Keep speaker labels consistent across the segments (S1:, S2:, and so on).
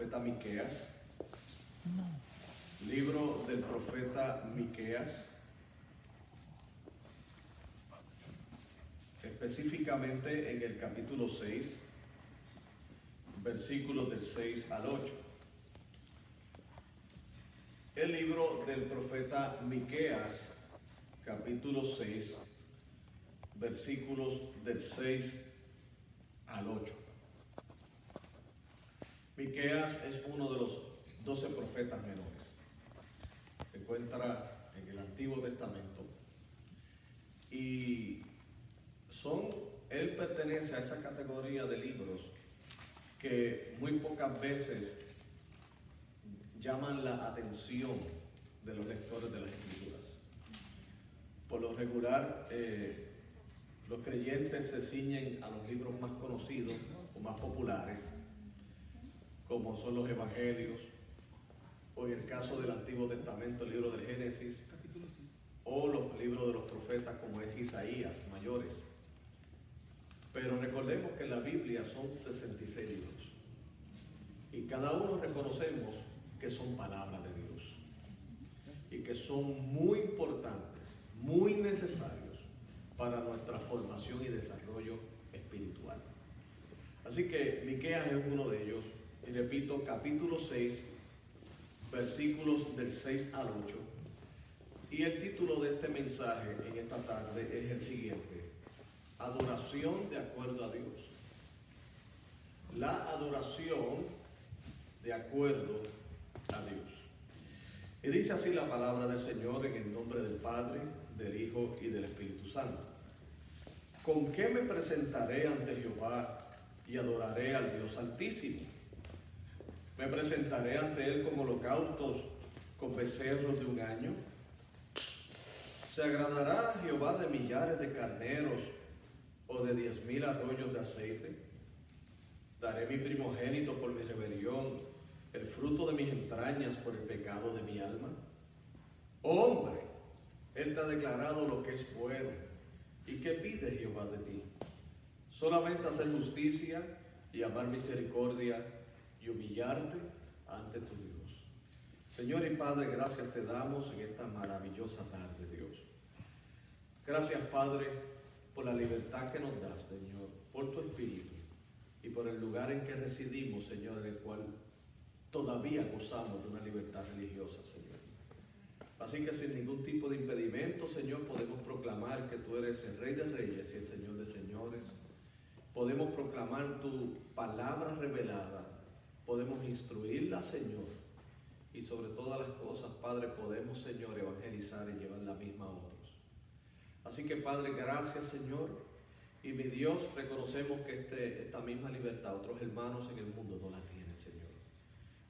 S1: profeta Miqueas. Libro del profeta Miqueas, específicamente en el capítulo 6, versículos del 6 al 8. El libro del profeta Miqueas, capítulo 6, versículos del 6 al 8. Miqueas es uno de los 12 profetas menores. Se encuentra en el Antiguo Testamento y él pertenece a esa categoría de libros que muy pocas veces llaman la atención de los lectores de las Escrituras. Por lo regular, los creyentes se ciñen a los libros más conocidos o más populares, como son los Evangelios, o en el caso del Antiguo Testamento, el libro del Génesis, o los libros de los profetas como es Isaías, mayores. Pero recordemos que en la Biblia son 66 libros y cada uno reconocemos que son palabras de Dios y que son muy importantes, muy necesarios para nuestra formación y desarrollo espiritual. Así que Miqueas es uno de ellos, y repito, capítulo 6, versículos del 6 al 8. Y el título de este mensaje en esta tarde es el siguiente: adoración de acuerdo a Dios. La adoración de acuerdo a Dios. Y dice así la palabra del Señor en el nombre del Padre, del Hijo y del Espíritu Santo. ¿Con qué me presentaré ante Jehová y adoraré al Dios Altísimo? ¿Me presentaré ante Él con holocaustos, con becerros de un año? ¿Se agradará a Jehová de millares de carneros o de 10,000 arroyos de aceite? ¿Daré mi primogénito por mi rebelión, el fruto de mis entrañas por el pecado de mi alma? Hombre, Él te ha declarado lo que es bueno. ¿Y qué pide Jehová de ti? Solamente hacer justicia y amar misericordia y humillarte ante tu Dios. Señor y Padre, gracias te damos en esta maravillosa tarde, Dios. Gracias, Padre, por la libertad que nos das, Señor, por tu Espíritu y por el lugar en que residimos, Señor, en el cual todavía gozamos de una libertad religiosa, Señor. Así que sin ningún tipo de impedimento, Señor, podemos proclamar que tú eres el Rey de Reyes y el Señor de Señores. Podemos proclamar tu palabra revelada. Podemos instruirla, Señor. Y sobre todas las cosas, Padre, podemos, Señor, evangelizar y llevar la misma a otros. Así que, Padre, gracias, Señor. Y mi Dios, reconocemos que esta misma libertad otros hermanos en el mundo no la tienen, Señor.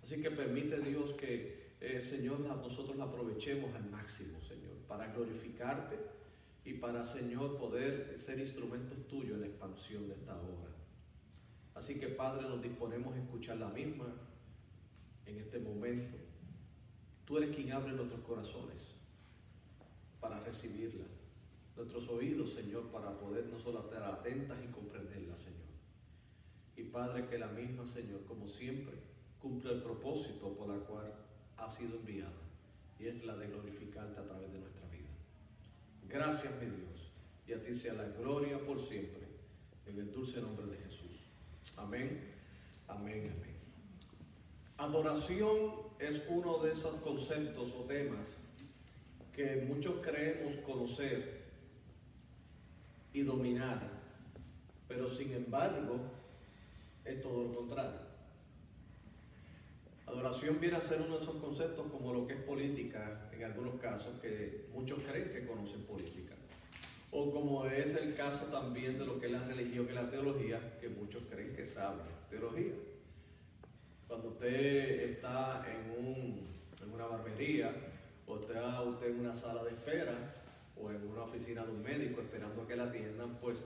S1: Así que permite, Dios, que, Señor, nosotros la aprovechemos al máximo, Señor, para glorificarte y para, Señor, poder ser instrumentos tuyos en la expansión de esta obra. Así que, Padre, nos disponemos a escuchar la misma en este momento. Tú eres quien abre nuestros corazones para recibirla, nuestros oídos, Señor, para poder no solo estar atentas y comprenderla, Señor. Y, Padre, que la misma, Señor, como siempre, cumpla el propósito por el cual ha sido enviada, y es la de glorificarte a través de nuestra vida. Gracias, mi Dios, y a ti sea la gloria por siempre, en el dulce nombre de Jesús. Amén, amén, amén. Adoración es uno de esos conceptos o temas que muchos creemos conocer y dominar, pero sin embargo es todo lo contrario. Adoración viene a ser uno de esos conceptos como lo que es política, en algunos casos, que muchos creen que conocen política. O como es el caso también de lo que es la religión y la teología, que muchos creen que saben teología. Cuando usted está en una barbería, o está usted en una sala de espera, o en una oficina de un médico esperando a que la atiendan, pues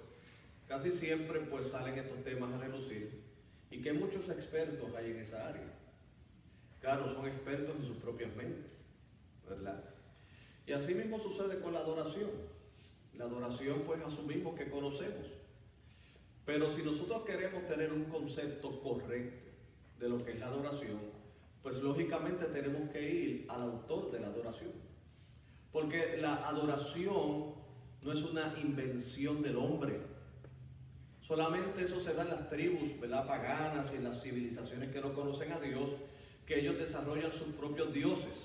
S1: casi siempre pues salen estos temas a relucir, y que muchos expertos hay en esa área. Claro, son expertos en sus propias mentes, ¿verdad? Y así mismo sucede con la adoración. La adoración pues asumimos que conocemos. Pero si nosotros queremos tener un concepto correcto de lo que es la adoración, pues lógicamente tenemos que ir al autor de la adoración. Porque la adoración no es una invención del hombre. Solamente eso se da en las tribus, ¿verdad?, paganas y en las civilizaciones que no conocen a Dios, que ellos desarrollan sus propios dioses.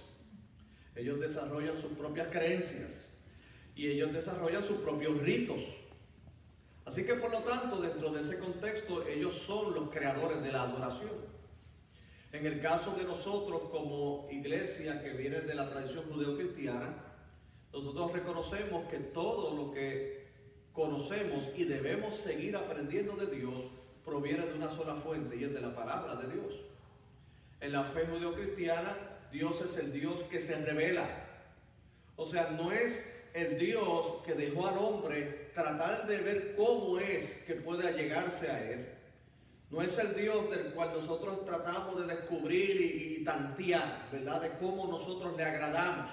S1: Ellos desarrollan sus propias creencias. Y ellos desarrollan sus propios ritos. Así que por lo tanto, dentro de ese contexto, ellos son los creadores de la adoración. En el caso de nosotros como iglesia que viene de la tradición judeocristiana, nosotros reconocemos que todo lo que conocemos y debemos seguir aprendiendo de Dios proviene de una sola fuente, y es de la palabra de Dios. En la fe judeocristiana, Dios es el Dios que se revela. O sea, no es el Dios que dejó al hombre tratar de ver cómo es que puede allegarse a Él. No es el Dios del cual nosotros tratamos de descubrir y tantear, ¿verdad?, de cómo nosotros le agradamos.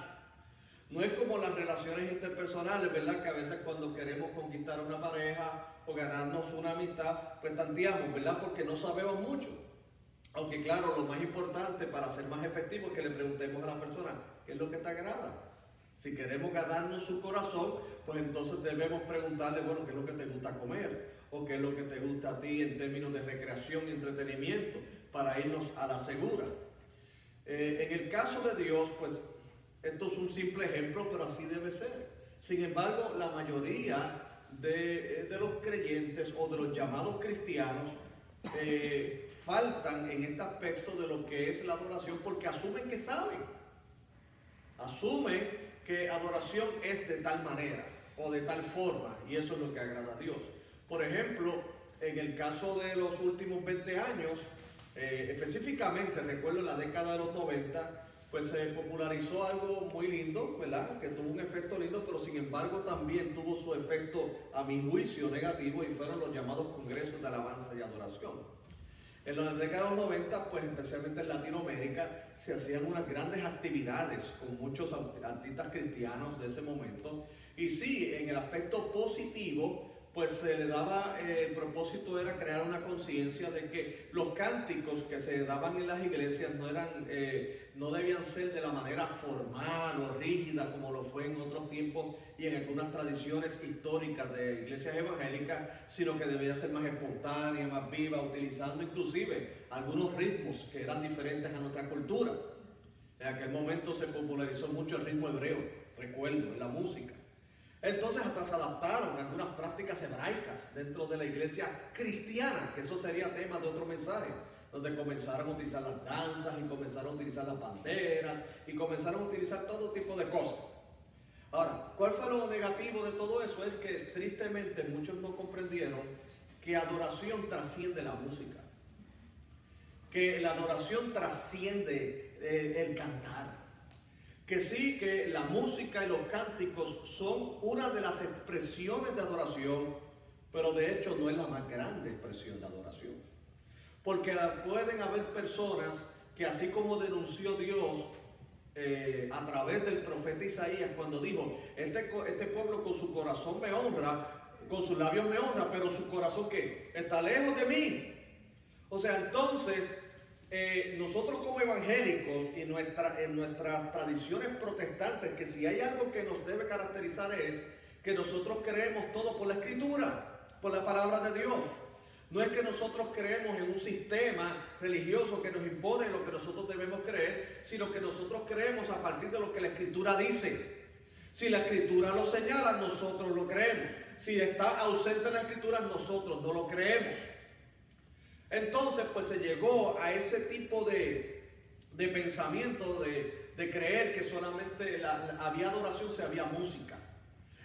S1: No es como las relaciones interpersonales, ¿verdad?, que a veces cuando queremos conquistar una pareja o ganarnos una amistad, pues tanteamos, ¿verdad?, porque no sabemos mucho. Aunque claro, lo más importante para ser más efectivo es que le preguntemos a la persona, ¿qué es lo que te agrada? Si queremos ganarnos su corazón, pues entonces debemos preguntarle, bueno, ¿qué es lo que te gusta comer? O qué es lo que te gusta a ti en términos de recreación y entretenimiento, para irnos a la segura. En el caso de Dios, pues esto es un simple ejemplo, pero así debe ser. Sin embargo, la mayoría de los creyentes o de los llamados cristianos faltan en este aspecto de lo que es la adoración, porque asumen que saben. Asumen que adoración es de tal manera o de tal forma, y eso es lo que agrada a Dios. Por ejemplo, en el caso de los últimos 20 años, específicamente recuerdo en la década de los 90, pues se popularizó algo muy lindo, ¿verdad?, que tuvo un efecto lindo, pero sin embargo también tuvo su efecto, a mi juicio, negativo, y fueron los llamados congresos de alabanza y adoración. En la década de los 90, pues especialmente en Latinoamérica, se hacían unas grandes actividades con muchos artistas cristianos de ese momento. Y sí, en el aspecto positivo, pues se le daba, el propósito era crear una conciencia de que los cánticos que se daban en las iglesias no debían ser de la manera formal o rígida como lo fue en otros tiempos y en algunas tradiciones históricas de iglesias evangélicas, sino que debía ser más espontánea, más viva, utilizando inclusive algunos ritmos que eran diferentes a nuestra cultura. En aquel momento se popularizó mucho el ritmo hebreo, recuerdo, en la música. Entonces hasta se adaptaron algunas prácticas hebraicas dentro de la iglesia cristiana, que eso sería tema de otro mensaje, donde comenzaron a utilizar las danzas y comenzaron a utilizar las banderas y comenzaron a utilizar todo tipo de cosas. Ahora, ¿cuál fue lo negativo de todo eso? Es que tristemente muchos no comprendieron que adoración trasciende la música, que la adoración trasciende el cantar. Que sí, que la música y los cánticos son una de las expresiones de adoración, pero de hecho no es la más grande expresión de adoración. Porque pueden haber personas que, así como denunció Dios a través del profeta Isaías cuando dijo, este pueblo con su corazón me honra, con sus labios me honra, pero su corazón ¿qué? Está lejos de mí. O sea, entonces nosotros como evangélicos y en nuestras tradiciones protestantes, que si hay algo que nos debe caracterizar es que nosotros creemos todo por la Escritura, por la palabra de Dios. No es que nosotros creemos en un sistema religioso que nos impone lo que nosotros debemos creer, sino que nosotros creemos a partir de lo que la Escritura dice. Si la Escritura lo señala, nosotros lo creemos. Si está ausente en la Escritura, nosotros no lo creemos. Entonces, pues se llegó a ese tipo de pensamiento de creer que solamente había adoración si había música.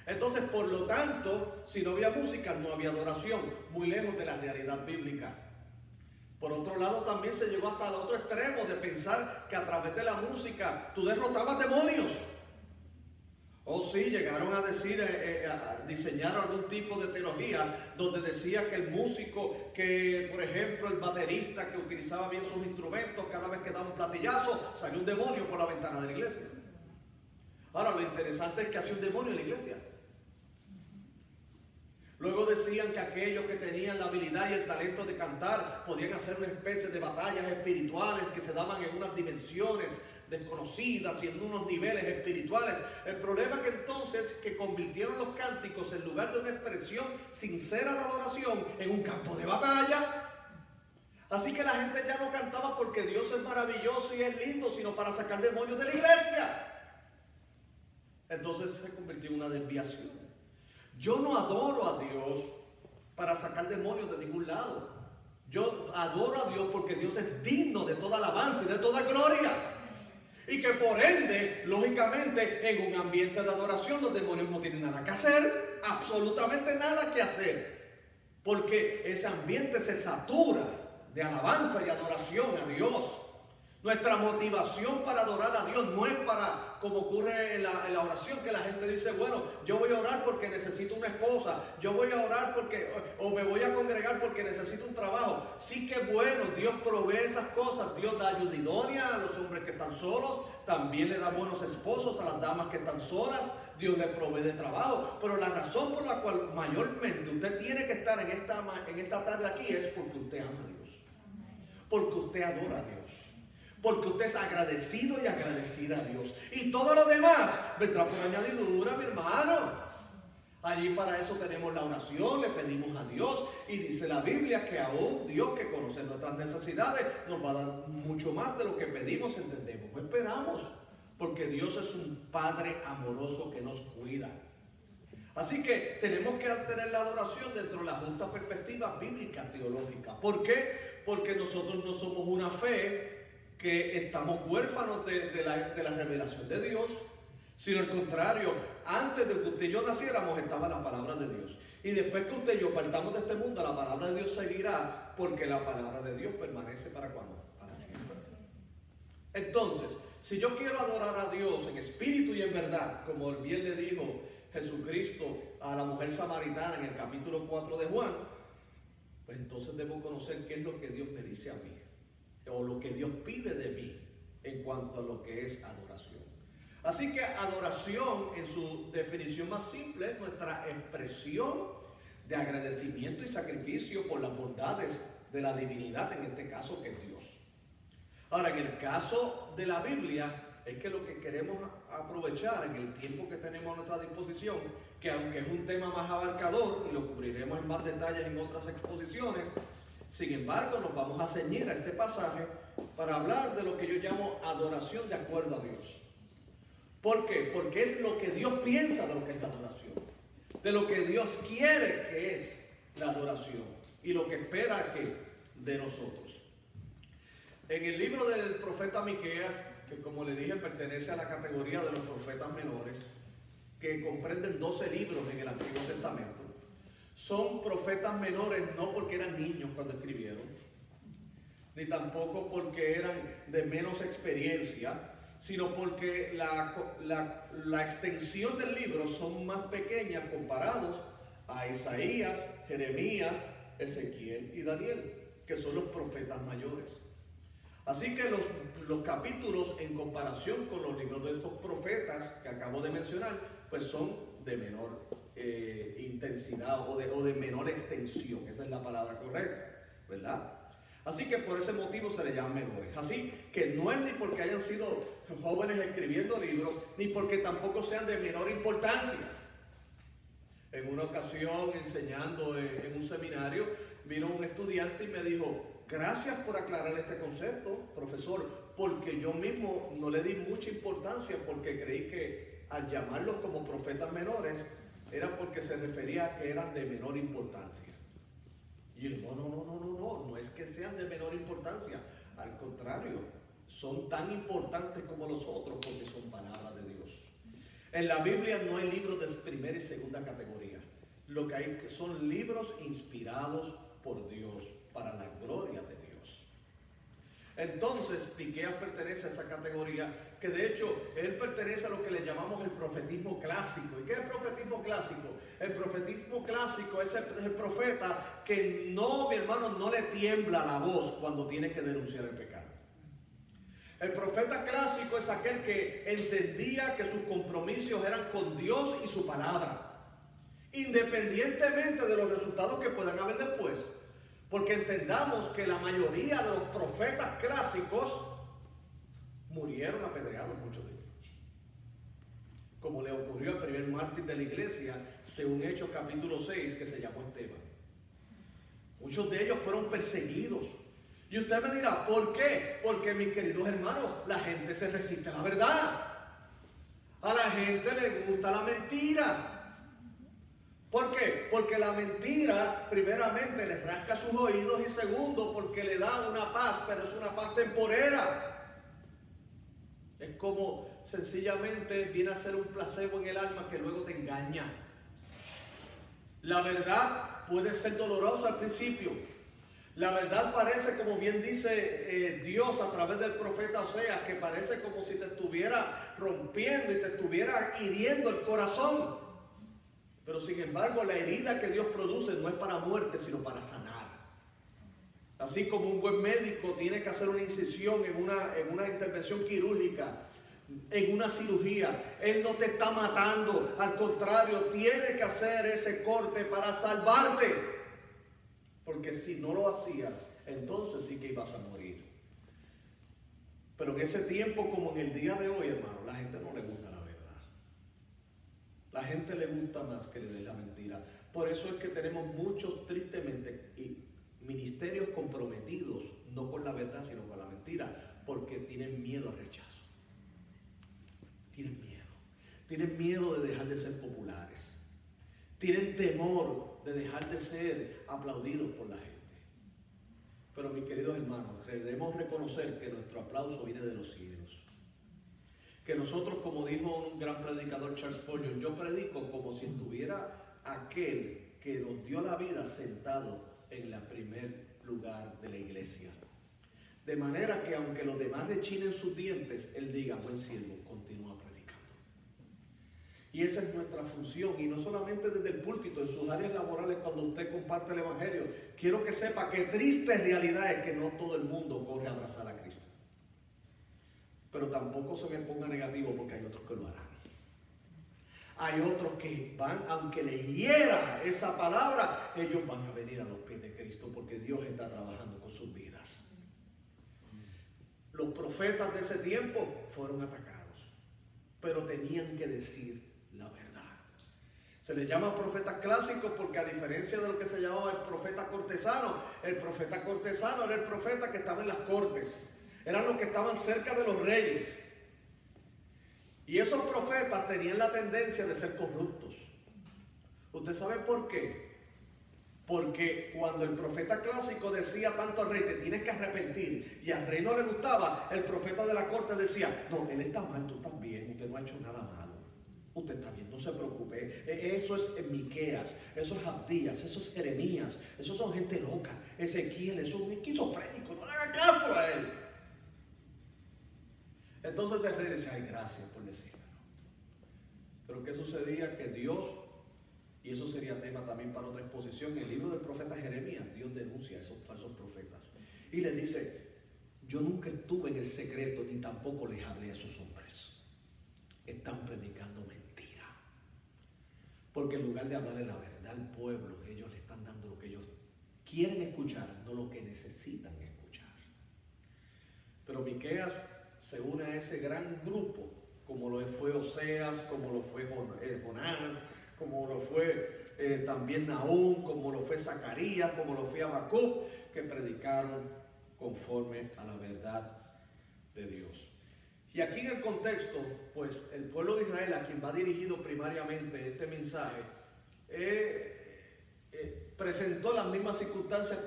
S1: Entonces, por lo tanto, si no había música, no había adoración, muy lejos de la realidad bíblica. Por otro lado, también se llegó hasta el otro extremo de pensar que a través de la música tú derrotabas demonios. O sí, llegaron a decir, a diseñar algún tipo de teología donde decía que el músico, que por ejemplo el baterista que utilizaba bien sus instrumentos, cada vez que daba un platillazo, salió un demonio por la ventana de la iglesia. Ahora, lo interesante es que hacía un demonio en la iglesia. Luego decían que aquellos que tenían la habilidad y el talento de cantar podían hacer una especie de batallas espirituales que se daban en unas dimensiones desconocidas y en unos niveles espirituales. El problema que entonces es que convirtieron los cánticos, en lugar de una expresión sincera de adoración, en un campo de batalla. Así que la gente ya no cantaba porque Dios es maravilloso y es lindo, sino para sacar demonios de la iglesia. Entonces se convirtió en una desviación. Yo no adoro a Dios para sacar demonios de ningún lado. Yo adoro a Dios porque Dios es digno de toda alabanza y de toda gloria. Y que por ende, lógicamente, en un ambiente de adoración los demonios no tienen nada que hacer, absolutamente nada que hacer. Porque ese ambiente se satura de alabanza y adoración a Dios. Nuestra motivación para adorar a Dios no es para, como ocurre en la oración, que la gente dice, bueno, yo voy a orar porque necesito una esposa, yo voy a orar porque, o me voy a congregar porque necesito un trabajo. Sí, que bueno, Dios provee esas cosas, Dios da ayuda idónea a los hombres que están solos, también le da buenos esposos a las damas que están solas, Dios le provee de trabajo. Pero la razón por la cual mayormente usted tiene que estar en esta tarde aquí es porque usted ama a Dios, porque usted adora a Dios, porque usted es agradecido y agradecida a Dios. Y todo lo demás vendrá por añadidura, mi hermano. Allí para eso tenemos la oración, le pedimos a Dios. Y dice la Biblia que aún Dios, que conoce nuestras necesidades, nos va a dar mucho más de lo que pedimos, entendemos, esperamos. Porque Dios es un Padre amoroso que nos cuida. Así que tenemos que tener la adoración dentro de la justa perspectiva bíblica, teológica. ¿Por qué? Porque nosotros no somos una fe que estamos huérfanos de la revelación de Dios, sino al contrario, antes de que usted y yo naciéramos estaba la palabra de Dios. Y después que usted y yo partamos de este mundo, la palabra de Dios seguirá, porque la palabra de Dios permanece ¿para cuándo? Para siempre. Entonces, si yo quiero adorar a Dios en espíritu y en verdad, como bien le dijo Jesucristo a la mujer samaritana en el capítulo 4 de Juan, pues entonces debo conocer qué es lo que Dios me dice a mí, o lo que Dios pide de mí en cuanto a lo que es adoración. Así que adoración en su definición más simple es nuestra expresión de agradecimiento y sacrificio por las bondades de la divinidad, en este caso que es Dios. Ahora, en el caso de la Biblia, es que lo que queremos aprovechar en el tiempo que tenemos a nuestra disposición, que aunque es un tema más abarcador y lo cubriremos en más detalles en otras exposiciones, sin embargo nos vamos a ceñir a este pasaje para hablar de lo que yo llamo adoración de acuerdo a Dios. ¿Por qué? Porque es lo que Dios piensa de lo que es la adoración, de lo que Dios quiere que es la adoración y lo que espera que de nosotros. En el libro del profeta Miqueas, que como le dije pertenece a la categoría de los profetas menores, que comprenden 12 libros en el Antiguo Testamento, son profetas menores no porque eran niños cuando escribieron, ni tampoco porque eran de menos experiencia, sino porque la extensión del libro son más pequeñas comparados a Isaías, Jeremías, Ezequiel y Daniel, que son los profetas mayores. Así que los capítulos en comparación con los libros de estos profetas que acabo de mencionar, pues son de menor intensidad o de menor extensión. Esa es la palabra correcta, ¿verdad? Así que por ese motivo se le llaman menores. Así que no es ni porque hayan sido jóvenes escribiendo libros, ni porque tampoco sean de menor importancia. En una ocasión, enseñando en un seminario, vino un estudiante y me dijo: gracias por aclarar este concepto, profesor, porque yo mismo no le di mucha importancia, porque creí que al llamarlos como profetas menores era porque se refería a que eran de menor importancia. Y yo, no es que sean de menor importancia, al contrario, son tan importantes como los otros porque son palabras de Dios. En la Biblia no hay libros de primera y segunda categoría. Lo que hay son libros inspirados por Dios para la gloria de Dios. Entonces, Miqueas pertenece a esa categoría, que de hecho, él pertenece a lo que le llamamos el profetismo clásico. ¿Y qué es el profetismo clásico? El profetismo clásico es el profeta que no, mi hermano, no le tiembla la voz cuando tiene que denunciar el pecado. El profeta clásico es aquel que entendía que sus compromisos eran con Dios y su palabra, independientemente de los resultados que puedan haber después. Porque entendamos que la mayoría de los profetas clásicos murieron apedreados, muchos de ellos. Como le ocurrió al primer mártir de la iglesia, según Hechos capítulo 6, que se llamó Esteban. Muchos de ellos fueron perseguidos. Y usted me dirá, ¿por qué? Porque, mis queridos hermanos, la gente se resiste a la verdad. A la gente le gusta la mentira. ¿Por qué? Porque la mentira, primeramente, le rasca sus oídos, y segundo, porque le da una paz, pero es una paz temporera. Es como sencillamente viene a ser un placebo en el alma que luego te engaña. La verdad puede ser dolorosa al principio. La verdad parece, como bien dice Dios a través del profeta Oseas, que parece como si te estuviera rompiendo y te estuviera hiriendo el corazón. Pero sin embargo, la herida que Dios produce no es para muerte, sino para sanar. Así como un buen médico tiene que hacer una incisión en una intervención quirúrgica, en una cirugía, Él no te está matando. Al contrario, tiene que hacer ese corte para salvarte. Porque si no lo hacía, entonces sí que ibas a morir. Pero en ese tiempo, como en el día de hoy, hermano, la gente no le gusta la verdad. La gente le gusta más que le dé la mentira. Por eso es que tenemos muchos, tristemente, ministerios comprometidos, no con la verdad, sino con la mentira, porque tienen miedo al rechazo. Tienen miedo. Tienen miedo de dejar de ser populares. Tienen temor de dejar de ser aplaudidos por la gente. Pero, mis queridos hermanos, debemos reconocer que nuestro aplauso viene de los cielos. Que nosotros, como dijo un gran predicador, Charles Spurgeon, yo predico como si estuviera aquel que nos dio la vida sentado en el primer lugar de la iglesia. De manera que aunque los demás rechinen sus dientes, Él diga, buen siervo, continúa predicando. Y esa es nuestra función, y no solamente desde el púlpito, en sus áreas laborales, cuando usted comparte el Evangelio. Quiero que sepa que triste realidad es que no todo el mundo corre a abrazar a Cristo. Pero tampoco se me ponga negativo, porque hay otros que lo harán. Hay otros que van, aunque le hiera esa palabra, ellos van a venir a los pies de Cristo, porque Dios está trabajando con sus vidas. Los profetas de ese tiempo fueron atacados, pero tenían que decir la verdad. Se les llama profetas clásicos porque, a diferencia de lo que se llamaba el profeta cortesano era el profeta que estaba en las cortes. Eran los que estaban cerca de los reyes. Y esos profetas tenían la tendencia de ser corruptos. ¿Usted sabe por qué? Porque cuando el profeta clásico decía tanto al rey, te tienes que arrepentir, y al rey no le gustaba, el profeta de la corte decía, no, él está mal, tú también, usted no ha hecho nada malo. Usted está bien, no se preocupe. Eso es Miqueas, eso es Abdías, eso es Jeremías, esos son gente loca. Ezequiel, eso es un esquizofrénico, no haga caso a él. Entonces el rey decía, ay, gracias por decírmelo. Pero ¿qué sucedía? Que Dios, y eso sería tema también para otra exposición, en el libro del profeta Jeremías, Dios denuncia a esos falsos profetas. Y les dice, yo nunca estuve en el secreto, ni tampoco les hablé a esos hombres. Están predicando mentira. Porque en lugar de hablarle la verdad al pueblo, ellos le están dando lo que ellos quieren escuchar, no lo que necesitan escuchar. Pero Miqueas se une a ese gran grupo, como lo fue Oseas, como lo fue Jonás, como lo fue también Nahum, como lo fue Zacarías, como lo fue Habacuc, que predicaron conforme a la verdad de Dios. Y aquí en el contexto, pues el pueblo de Israel, a quien va dirigido primariamente este mensaje, presentó las mismas circunstancias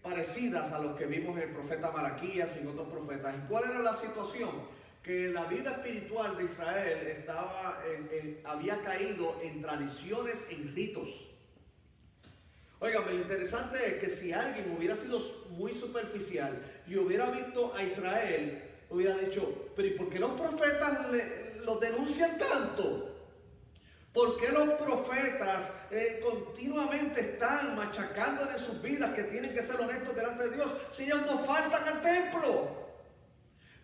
S1: parecidas a los que vimos en el profeta Malaquías y en otros profetas. ¿Y cuál era la situación? Que la vida espiritual de Israel había caído en tradiciones, en ritos. Óigame, lo interesante es que si alguien hubiera sido muy superficial y hubiera visto a Israel, hubiera dicho, pero ¿y por qué los profetas los denuncian tanto? ¿Por qué los profetas continuamente están machacando en sus vidas que tienen que ser honestos delante de Dios si ellos no faltan al templo?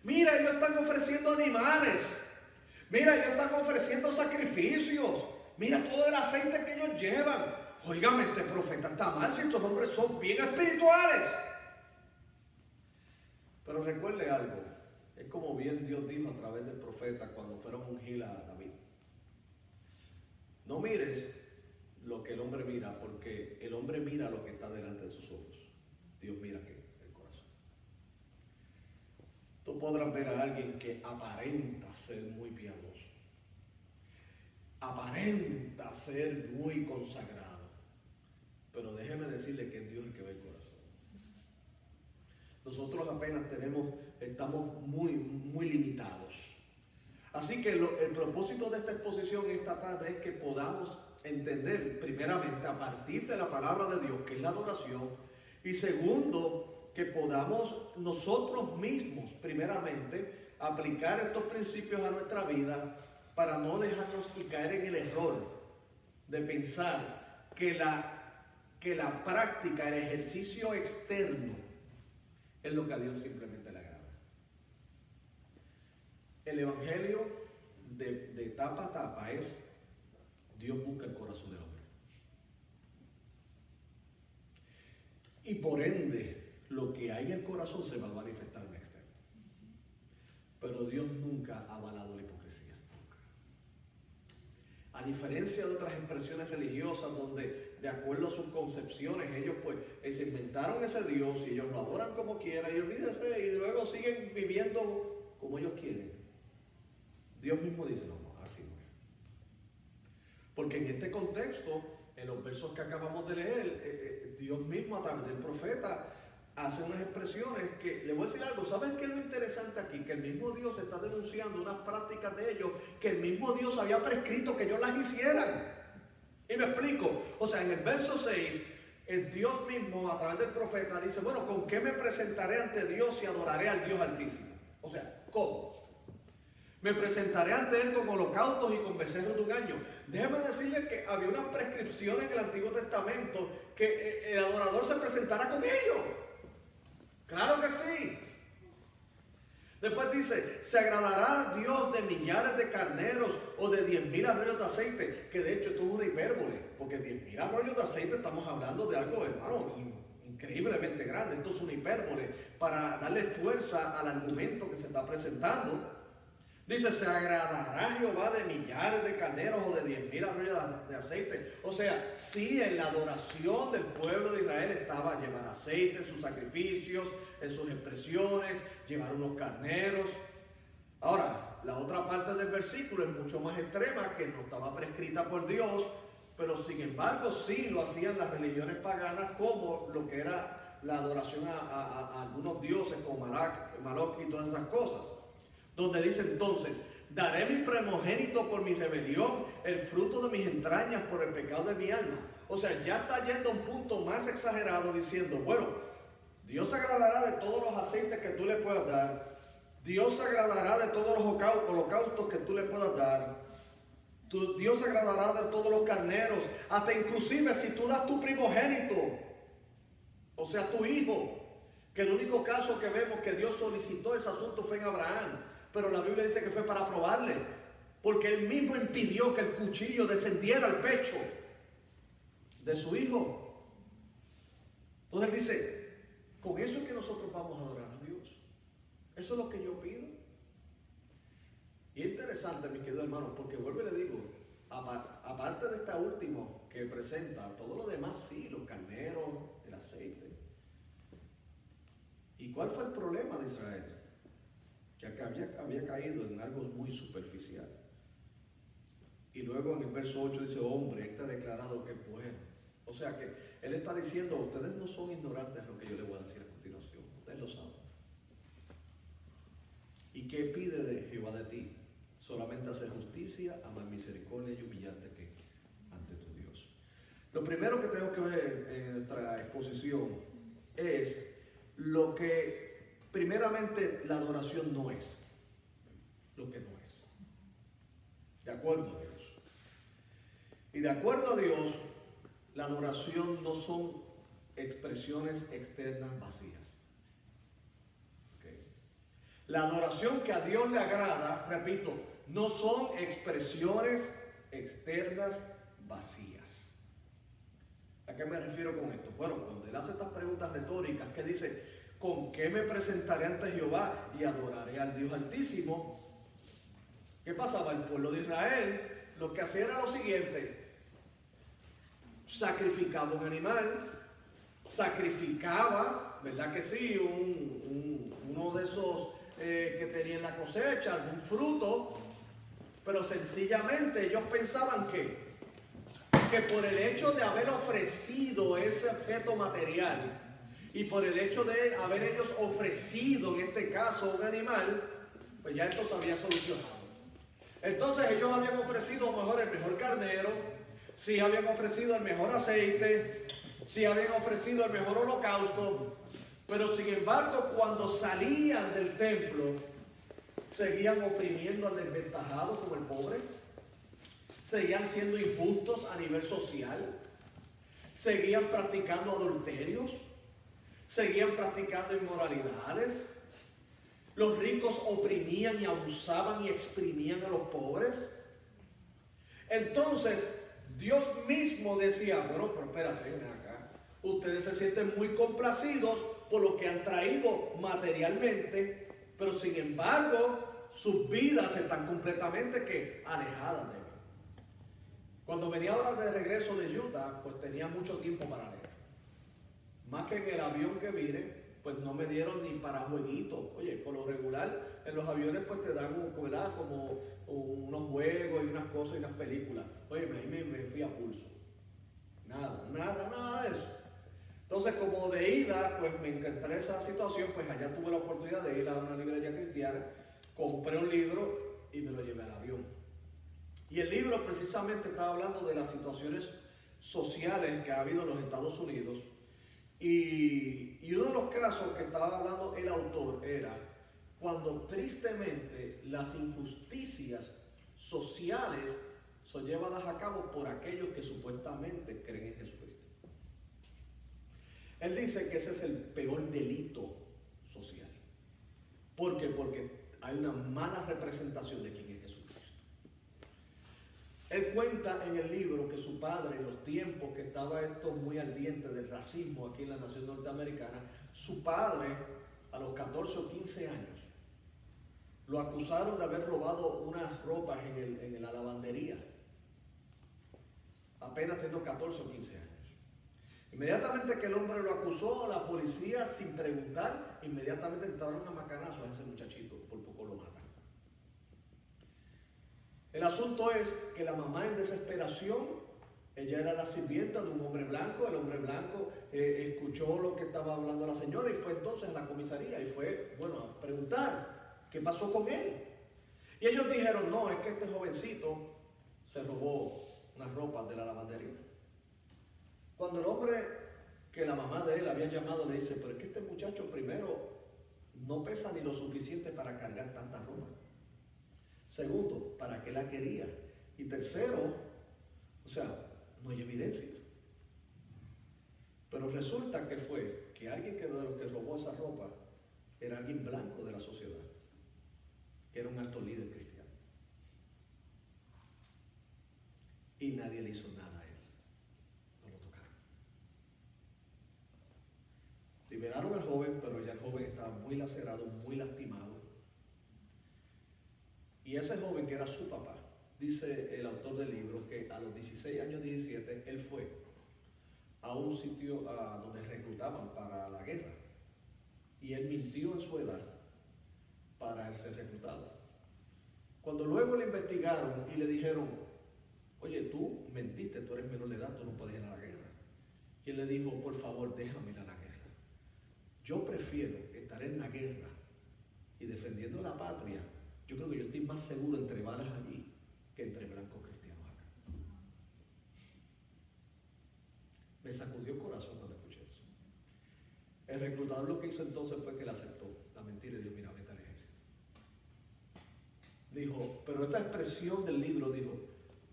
S1: Mira, ellos están ofreciendo animales. Mira, ellos están ofreciendo sacrificios. Mira todo el aceite que ellos llevan. Óigame, este profeta está mal si estos hombres son bien espirituales. Pero recuerde algo, es como bien Dios dijo a través del profeta cuando fueron a ungir a David. No mires lo que el hombre mira, porque el hombre mira lo que está delante de sus ojos. Dios mira que el corazón. Tú podrás ver a alguien que aparenta ser muy piadoso, aparenta ser muy consagrado, pero déjeme decirle que es Dios el que ve el corazón. Nosotros apenas estamos muy limitados. Así que el propósito de esta exposición esta tarde es que podamos entender primeramente a partir de la palabra de Dios, que es la adoración, y segundo, que podamos nosotros mismos primeramente aplicar estos principios a nuestra vida para no dejarnos y caer en el error de pensar que la práctica, el ejercicio externo es lo que a Dios simplemente le agrada. El evangelio de tapa a tapa es: Dios busca el corazón del hombre. Y por ende, lo que hay en el corazón se va a manifestar en el externo. Pero Dios nunca ha avalado la hipocresía. Nunca. A diferencia de otras expresiones religiosas donde, de acuerdo a sus concepciones, ellos pues se inventaron ese Dios y ellos lo adoran como quieran y olvídense y luego siguen viviendo como ellos quieren. Dios mismo dice: no, así no es. Porque en este contexto, en los versos que acabamos de leer, Dios mismo a través del profeta hace unas expresiones que, le voy a decir algo, ¿saben qué es lo interesante aquí? Que el mismo Dios está denunciando unas prácticas de ellos que el mismo Dios había prescrito que ellos las hicieran. Y me explico. O sea, en el verso 6, el Dios mismo a través del profeta dice: bueno, ¿con qué me presentaré ante Dios y adoraré al Dios Altísimo? O sea, ¿cómo? Me presentaré ante Él con holocaustos y con becerros de un año. Déjeme decirle que había una prescripción en el Antiguo Testamento que el adorador se presentara con ellos. Claro que sí. Después dice: se agradará Dios de millares de carneros o de 10,000 arroyos de aceite. Que de hecho esto es una hipérbole, porque 10,000 arroyos de aceite estamos hablando de algo, hermano, increíblemente grande. Esto es una hipérbole para darle fuerza al argumento que se está presentando. Dice: se agradará Jehová de millares de carneros o de 10,000 arroyos de aceite. O sea, sí, en la adoración del pueblo de Israel estaba llevar aceite en sus sacrificios, en sus expresiones, llevar unos carneros. Ahora, la otra parte del versículo es mucho más extrema, que no estaba prescrita por Dios, pero sin embargo sí lo hacían las religiones paganas, como lo que era la adoración a algunos dioses como Moloch y todas esas cosas. Donde dice entonces: daré mi primogénito por mi rebelión, el fruto de mis entrañas por el pecado de mi alma. O sea, ya está yendo a un punto más exagerado diciendo: bueno, Dios se agradará de todos los aceites que tú le puedas dar. Dios se agradará de todos los holocaustos que tú le puedas dar. Dios se agradará de todos los carneros, hasta inclusive si tú das tu primogénito, o sea, tu hijo. Que el único caso que vemos que Dios solicitó ese asunto fue en Abraham. Pero la Biblia dice que fue para probarle, porque él mismo impidió que el cuchillo descendiera al pecho de su hijo. Entonces él dice: con eso es que nosotros vamos a adorar a Dios. Eso es lo que yo pido. Y es interesante, mis queridos hermanos, porque vuelvo y le digo, aparte de esta última que presenta, todo lo demás sí, los carneros, el aceite. ¿Y cuál fue el problema de Israel? Que había caído en algo muy superficial. Y luego en el verso 8 dice: hombre, este ha declarado que es bueno. O sea que él está diciendo: ustedes no son ignorantes de lo que yo les voy a decir a continuación, ustedes lo saben. ¿Y qué pide de Jehová de ti? Solamente hacer justicia, amar misericordia y humillarte ante tu Dios. Lo primero que tenemos que ver en nuestra exposición es lo que primeramente la adoración no es. Lo que no es. De acuerdo a Dios. Y de acuerdo a Dios, la adoración no son expresiones externas vacías. ¿Okay? La adoración que a Dios le agrada, repito, no son expresiones externas vacías. ¿A qué me refiero con esto? Bueno, cuando él hace estas preguntas retóricas que dice, ¿con qué me presentaré ante Jehová y adoraré al Dios Altísimo? ¿Qué pasaba? El pueblo de Israel lo que hacía era lo siguiente: sacrificaba un animal, sacrificaba, ¿verdad que sí? Uno de esos que tenía en la cosecha, algún fruto, pero sencillamente ellos pensaban que por el hecho de haber ofrecido ese objeto material y por el hecho de haber ellos ofrecido, en este caso, un animal, pues ya esto se había solucionado. Entonces ellos habían ofrecido el mejor carnero, sí habían ofrecido el mejor aceite, sí habían ofrecido el mejor holocausto, pero sin embargo cuando salían del templo seguían oprimiendo al desventajado como el pobre, seguían siendo injustos a nivel social, seguían practicando adulterios, seguían practicando inmoralidades. Los ricos oprimían y abusaban y exprimían a los pobres. Entonces Dios mismo decía, bueno, pero espérate, ven acá. Ustedes se sienten muy complacidos por lo que han traído materialmente, pero sin embargo sus vidas están completamente alejadas de mí. Cuando venía ahora de regreso de Utah, pues tenía mucho tiempo para leer. Más que en el avión que vine, pues no me dieron ni para jueguitos. Oye, por lo regular, en los aviones pues te dan como unos juegos y unas cosas y unas películas. Oye, ahí me fui a pulso. Nada de eso. Entonces, como de ida, pues me encontré esa situación, pues allá tuve la oportunidad de ir a una librería cristiana, compré un libro y me lo llevé al avión. Y el libro precisamente estaba hablando de las situaciones sociales que ha habido en los Estados Unidos. Y uno de los casos que estaba hablando el autor era cuando tristemente las injusticias sociales son llevadas a cabo por aquellos que supuestamente creen en Jesucristo. Él dice que ese es el peor delito social. ¿Por qué? Porque hay una mala representación de quién es Jesucristo. Él cuenta en el libro que su padre, en los tiempos que estaba esto muy ardiente del racismo aquí en la nación norteamericana, su padre, a los 14 o 15 años, lo acusaron de haber robado unas ropas en la lavandería. Apenas teniendo 14 o 15 años. Inmediatamente que el hombre lo acusó, la policía, sin preguntar, inmediatamente entraron a macanazos a ese muchachito, por poco lo matan. El asunto es que la mamá, en desesperación, ella era la sirvienta de un hombre blanco. El hombre blanco escuchó lo que estaba hablando la señora y fue entonces a la comisaría y fue, a preguntar qué pasó con él. Y ellos dijeron, no, es que este jovencito se robó unas ropas de la lavandería. Cuando el hombre que la mamá de él había llamado le dice, pero es que este muchacho primero no pesa ni lo suficiente para cargar tanta ropa. Segundo, ¿para qué la quería? Y tercero, no hay evidencia. Pero resulta que fue que alguien de los que robó esa ropa era alguien blanco de la sociedad, que era un alto líder cristiano. Y nadie le hizo nada a él. No lo tocaron. Liberaron al joven, pero ya el joven estaba muy lacerado, muy lastimado. Y ese joven, que era su papá, dice el autor del libro que a los 16 años, 17, él fue a un sitio donde reclutaban para la guerra. Y él mintió en su edad para él ser reclutado. Cuando luego le investigaron y le dijeron, oye, tú mentiste, tú eres menor de edad, tú no puedes ir a la guerra. Y él le dijo, por favor, déjame ir a la guerra. Yo prefiero estar en la guerra y defendiendo la patria. Yo creo que yo estoy más seguro entre balas allí que entre blancos cristianos acá. Me sacudió el corazón cuando escuché eso. El reclutador lo que hizo entonces fue que le aceptó la mentira y dijo, mira, vete al ejército. Dijo, pero esta expresión del libro dijo,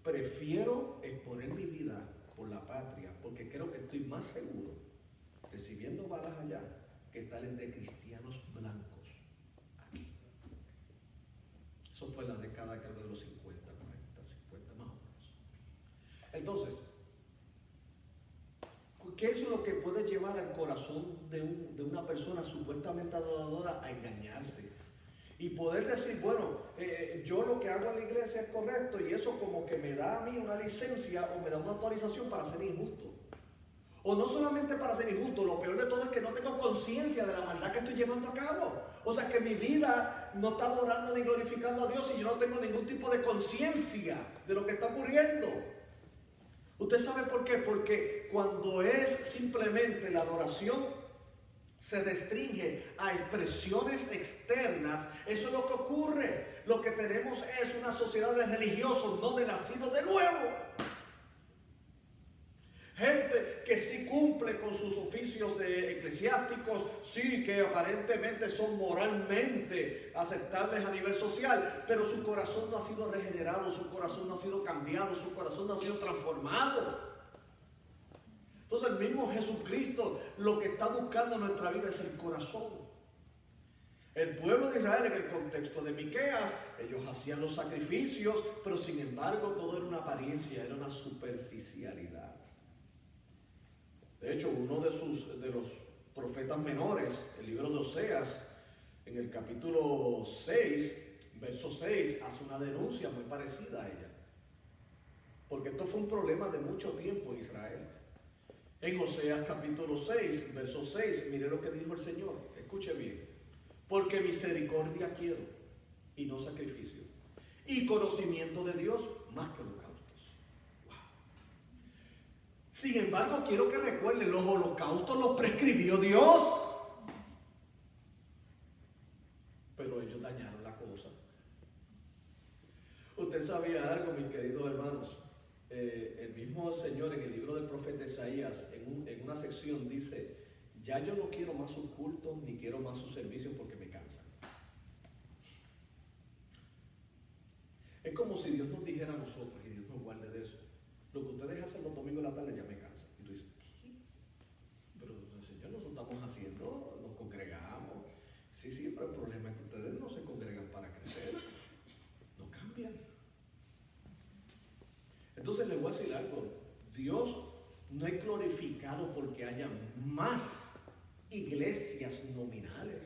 S1: prefiero exponer mi vida por la patria porque creo que estoy más seguro recibiendo balas allá que estar entre cristianos blancos. Eso fue en la década, creo, de los 50, 40, 50 más o menos. Entonces, ¿qué es lo que puede llevar al corazón de una persona supuestamente adoradora a engañarse? Y poder decir, bueno, yo lo que hago en la iglesia es correcto y eso como que me da a mí una licencia o me da una autorización para ser injusto. O no solamente para ser injusto, lo peor de todo es que no tengo conciencia de la maldad que estoy llevando a cabo. O sea que mi vida no está adorando ni glorificando a Dios y yo no tengo ningún tipo de conciencia de lo que está ocurriendo. ¿Usted sabe por qué? Porque cuando es simplemente la adoración se restringe a expresiones externas, eso es lo que ocurre. Lo que tenemos es una sociedad de religiosos, no de nacidos de nuevo. Gente que sí cumple con sus oficios eclesiásticos, sí que aparentemente son moralmente aceptables a nivel social, pero su corazón no ha sido regenerado, su corazón no ha sido cambiado, su corazón no ha sido transformado. Entonces el mismo Jesucristo lo que está buscando en nuestra vida es el corazón. El pueblo de Israel en el contexto de Miqueas, ellos hacían los sacrificios, pero sin embargo todo era una apariencia, era una superficialidad. De hecho, uno de los profetas menores, el libro de Oseas, en el capítulo 6, verso 6, hace una denuncia muy parecida a ella. Porque esto fue un problema de mucho tiempo en Israel. En Oseas capítulo 6, verso 6, mire lo que dijo el Señor, escuche bien. Porque misericordia quiero y no sacrificio, y conocimiento de Dios más que holocaustos. Sin embargo, quiero que recuerden, los holocaustos los prescribió Dios. Pero ellos dañaron la cosa. Usted sabía algo, mis queridos hermanos. El mismo Señor en el libro del profeta Isaías, en una sección dice, ya yo no quiero más sus cultos, ni quiero más sus servicios porque me cansan. Es como si Dios nos dijera a nosotros, y Dios nos guarde de eso. Lo que ustedes hacen los domingos en la tarde ya me cansa. Y tú dices, ¿qué? Pero Señor, nosotros estamos haciendo, nos congregamos. Sí, pero el problema es que ustedes no se congregan para crecer. No cambian. Entonces les voy a decir algo. Dios no es glorificado porque haya más iglesias nominales.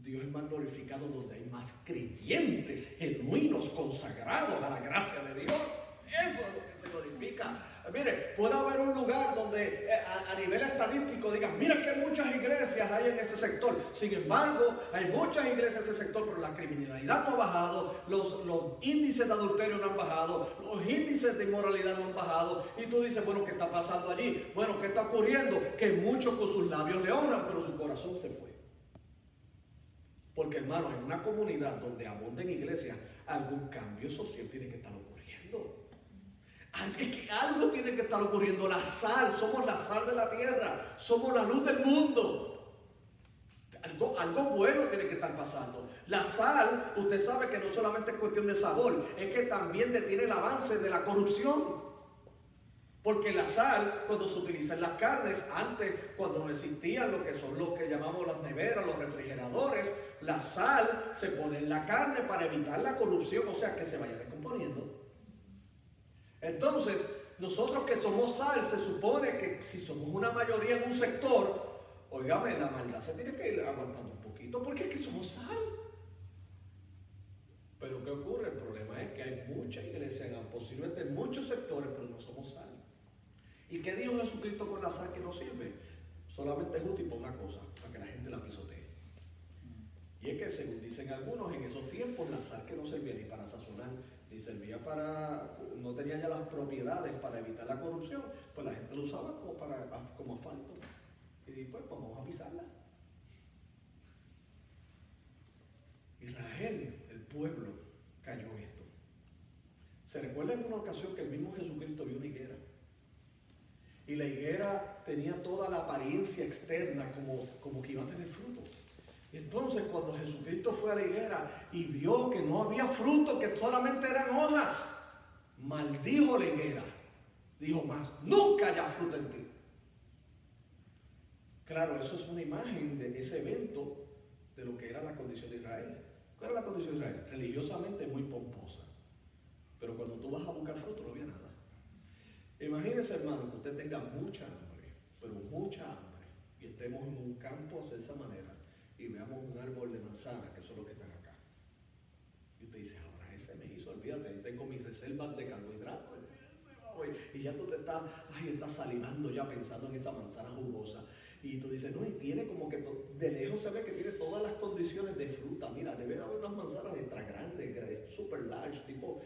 S1: Dios es más glorificado donde hay más creyentes genuinos, consagrados a la gracia de Dios. Eso es lo que se glorifica. Mire, puede haber un lugar donde a nivel estadístico digan, mira que muchas iglesias hay en ese sector. Sin embargo, hay muchas iglesias en ese sector, pero la criminalidad no ha bajado, los índices de adulterio no han bajado, los índices de inmoralidad no han bajado. Y tú dices, bueno, ¿qué está pasando allí? Bueno, ¿qué está ocurriendo? Que muchos con sus labios le honran, pero su corazón se fue. Porque, hermano, en una comunidad donde abunden iglesias, algún cambio social tiene que estar ocurriendo. Algo tiene que estar ocurriendo. La sal, somos la sal de la tierra, somos la luz del mundo. Algo bueno tiene que estar pasando. La sal, usted sabe que no solamente es cuestión de sabor, es que también detiene el avance de la corrupción. Porque la sal, cuando se utiliza en las carnes, antes, cuando no existían lo que son los que llamamos las neveras, los refrigeradores, la sal se pone en la carne para evitar la corrupción, o sea, que se vaya descomponiendo. Entonces, nosotros que somos sal, se supone que si somos una mayoría en un sector, óigame, la maldad se tiene que ir aguantando un poquito, porque es que somos sal. Pero ¿qué ocurre? El problema es que hay mucha iglesia, posiblemente en muchos sectores, pero no somos sal. ¿Y qué dijo Jesucristo con la sal que no sirve? Solamente es útil por una cosa, para que la gente la pisotee. Y es que, según dicen algunos, en esos tiempos la sal que no servía ni para sazonar, ni servía para, no tenía ya las propiedades para evitar la corrupción, pues la gente lo usaba como asfalto. Y después, pues vamos a pisarla. Israel, el pueblo, cayó en esto. Se recuerda en una ocasión que el mismo Jesucristo vio una higuera. Y la higuera tenía toda la apariencia externa como que iba a tener fruto. Y entonces cuando Jesucristo fue a la higuera y vio que no había fruto, que solamente eran hojas, maldijo la higuera. Dijo más, nunca haya fruto en ti. Claro, eso es una imagen de ese evento de lo que era la condición de Israel. ¿Cuál era la condición de Israel? Religiosamente muy pomposa. Pero cuando tú vas a buscar fruto no había nada. Imagínese, hermano, que usted tenga mucha hambre, pero mucha hambre, y estemos en un campo de esa manera, y veamos un árbol de manzana, que son los que están acá. Y usted dice, ahora ese me hizo, olvídate, tengo mis reservas de carbohidratos, y ya tú te estás salivando ya pensando en esa manzana jugosa. Y tú dices, no, y tiene como que de lejos se ve que tiene todas las condiciones de fruta. Mira, debe haber unas manzanas extra grandes, super large, tipo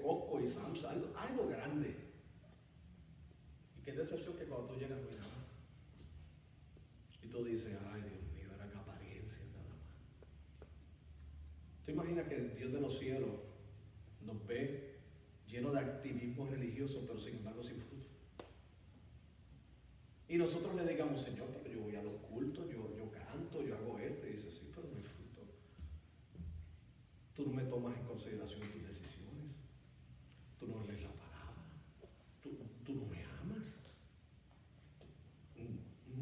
S1: Costco y Sam's, algo grande. Y qué decepción que cuando tú llegas, mira, y tú dices, ay Dios mío, eran apariencias nada más. ¿Tú imaginas que el Dios de los cielos nos ve lleno de activismo religioso, pero sin embargo sin fruto? Y nosotros le digamos, Señor, pero yo voy a los cultos, yo canto, yo hago esto. Y dice, sí, pero no hay fruto. Tú no me tomas en consideración tus decisiones. Tú no lees la palabra. Tú no me amas.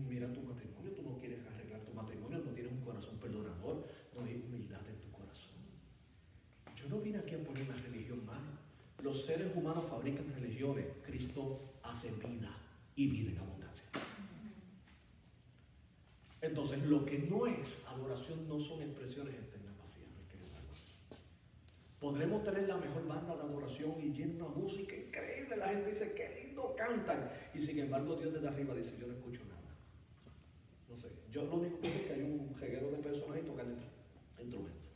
S1: Mira tu matrimonio, tú no quieres arreglar tu matrimonio, no tienes un corazón perdonador, no hay humildad en tu corazón. Yo no vine aquí a poner una religión más. Los seres humanos fabrican religiones. Cristo hace vida y vida en abundancia. Entonces, lo que no es adoración no son expresiones externas vacías. Podremos tener la mejor banda de adoración y llena una música increíble. La gente dice, qué lindo cantan. Y sin embargo, Dios desde arriba dice, yo no escucho nada. No sé, yo lo único que sé es que hay un jeguero de personas ahí tocando instrumentos.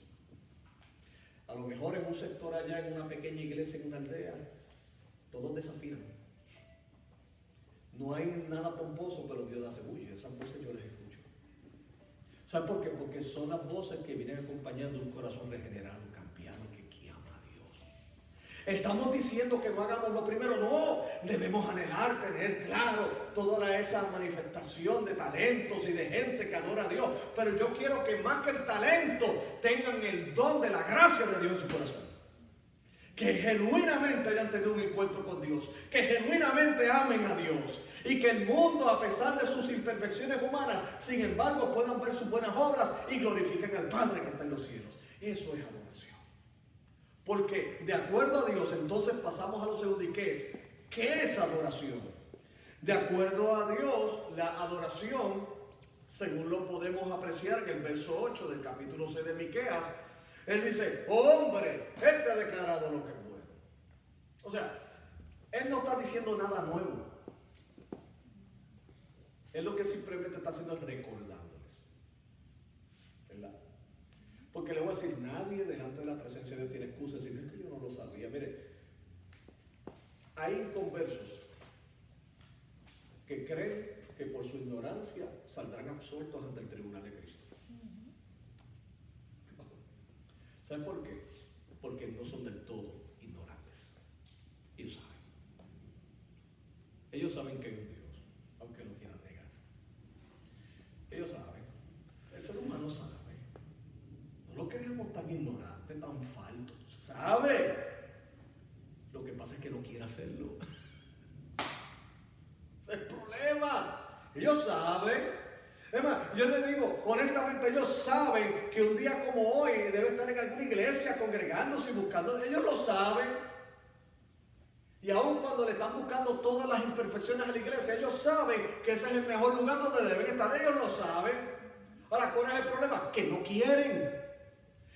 S1: A lo mejor en un sector allá, en una pequeña iglesia, en una aldea, todos desafinan. No hay nada pomposo, pero Dios hace bulla. Esas voces yo las escucho. ¿Sabe por qué? Porque son las voces que vienen acompañando un corazón regenerado, cambiado, que ama a Dios. Estamos diciendo que no hagamos lo primero. No, debemos anhelar, tener claro toda esa manifestación de talentos y de gente que adora a Dios. Pero yo quiero que más que el talento tengan el don de la gracia de Dios en su corazón. Que genuinamente hayan tenido un encuentro con Dios, que genuinamente amen a Dios y que el mundo, a pesar de sus imperfecciones humanas, sin embargo puedan ver sus buenas obras y glorifiquen al Padre que está en los cielos. Eso es adoración. Porque de acuerdo a Dios, entonces pasamos a lo segundo. ¿Y qué es? ¿Qué es adoración? De acuerdo a Dios, la adoración, según lo podemos apreciar en el verso 8 del capítulo 6 de Miqueas, él dice, hombre, Él te ha declarado lo que es bueno. O sea, Él no está diciendo nada nuevo. Él lo que simplemente está haciendo es recordándoles. ¿Verdad? Porque le voy a decir, nadie delante de la presencia de Dios tiene excusa de decir, es que yo no lo sabía. Mire, hay inconversos que creen que por su ignorancia saldrán absueltos ante el tribunal de Cristo. ¿Saben por qué? Porque no son del todo ignorantes. Ellos saben. Ellos saben que hay un Dios, aunque lo quieran negar. Ellos saben. El ser humano sabe. No lo queremos tan ignorante, tan falto. ¿Sabe? Lo que pasa es que no quiere hacerlo. Ese es el problema. Ellos saben. Es más, yo les digo, honestamente, ellos saben que un día como hoy debe estar en alguna iglesia congregándose y buscando. Ellos lo saben. Y aun cuando le están buscando todas las imperfecciones a la iglesia, ellos saben que ese es el mejor lugar donde deben estar. Ellos lo saben. Ahora, ¿cuál es el problema? Que no quieren.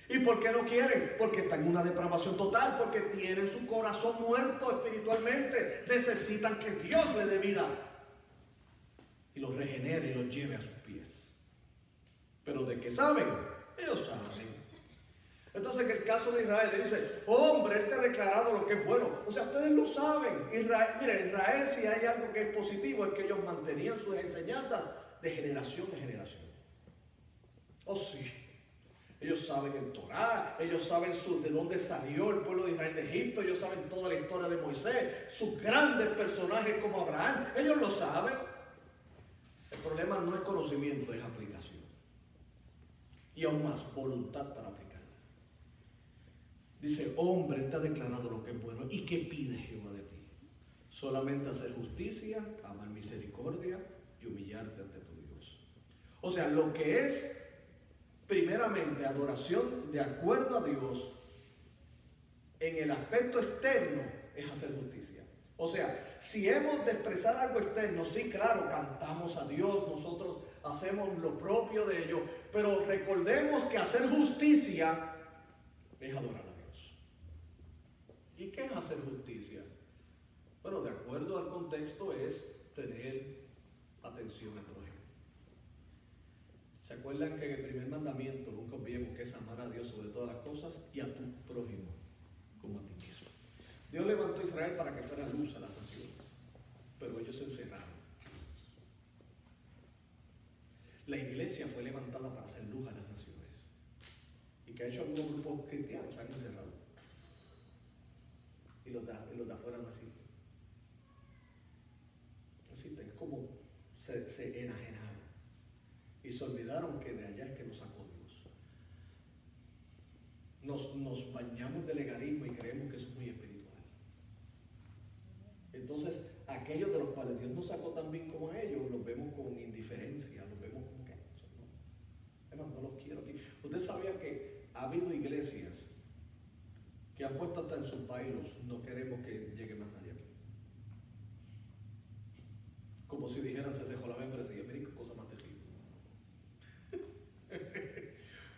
S1: ¿Y por qué no quieren? Porque están en una depravación total, porque tienen su corazón muerto espiritualmente. Necesitan que Dios le dé vida y los regenere y los lleve a sus pies. Pero ¿de qué saben? Ellos saben. Entonces, en el caso de Israel, le dice, hombre, Él te ha declarado lo que es bueno. O sea, ustedes lo saben. Israel, si hay algo que es positivo, es que ellos mantenían sus enseñanzas de generación en generación. Oh, sí. Ellos saben el Torá, ellos saben de dónde salió el pueblo de Israel de Egipto, ellos saben toda la historia de Moisés, sus grandes personajes como Abraham, ellos lo saben. El problema no es conocimiento, es aplicación. Y aún más, voluntad para aplicarla. Dice, hombre, Él te ha declarado lo que es bueno. ¿Y qué pide Jehová de ti? Solamente hacer justicia, amar misericordia y humillarte ante tu Dios. O sea, lo que es primeramente adoración de acuerdo a Dios en el aspecto externo es hacer justicia. O sea, si hemos de expresar algo externo, sí, claro, cantamos a Dios, nosotros hacemos lo propio de ellos, pero recordemos que hacer justicia es adorar a Dios. ¿Y qué es hacer justicia? Bueno, de acuerdo al contexto es tener atención al prójimo. ¿Se acuerdan que en el primer mandamiento nunca olvidemos que es amar a Dios sobre todas las cosas y a tu prójimo como a ti mismo? Dios levantó a Israel para que fuera luz a las naciones, pero ellos se encerraron. La iglesia fue levantada para hacer luz a las naciones. ¿Y que ha hecho algunos grupos cristianos? Se han encerrado. Y los de afuera no existen. No existen. Es como se enajenaron. Y se olvidaron que de allá es que nos sacó Dios. Nos bañamos de legalismo y creemos que eso es muy espiritual. Entonces, aquellos de los cuales Dios nos sacó tan bien como a ellos, los vemos con indiferencia, los vemos como que no, hermano, no los quiero aquí. Usted sabía que ha habido iglesias que han puesto hasta en sus bailos, no queremos que llegue más nadie aquí. Como si dijeran, se cejó la membresía. Miren qué cosa más terrible.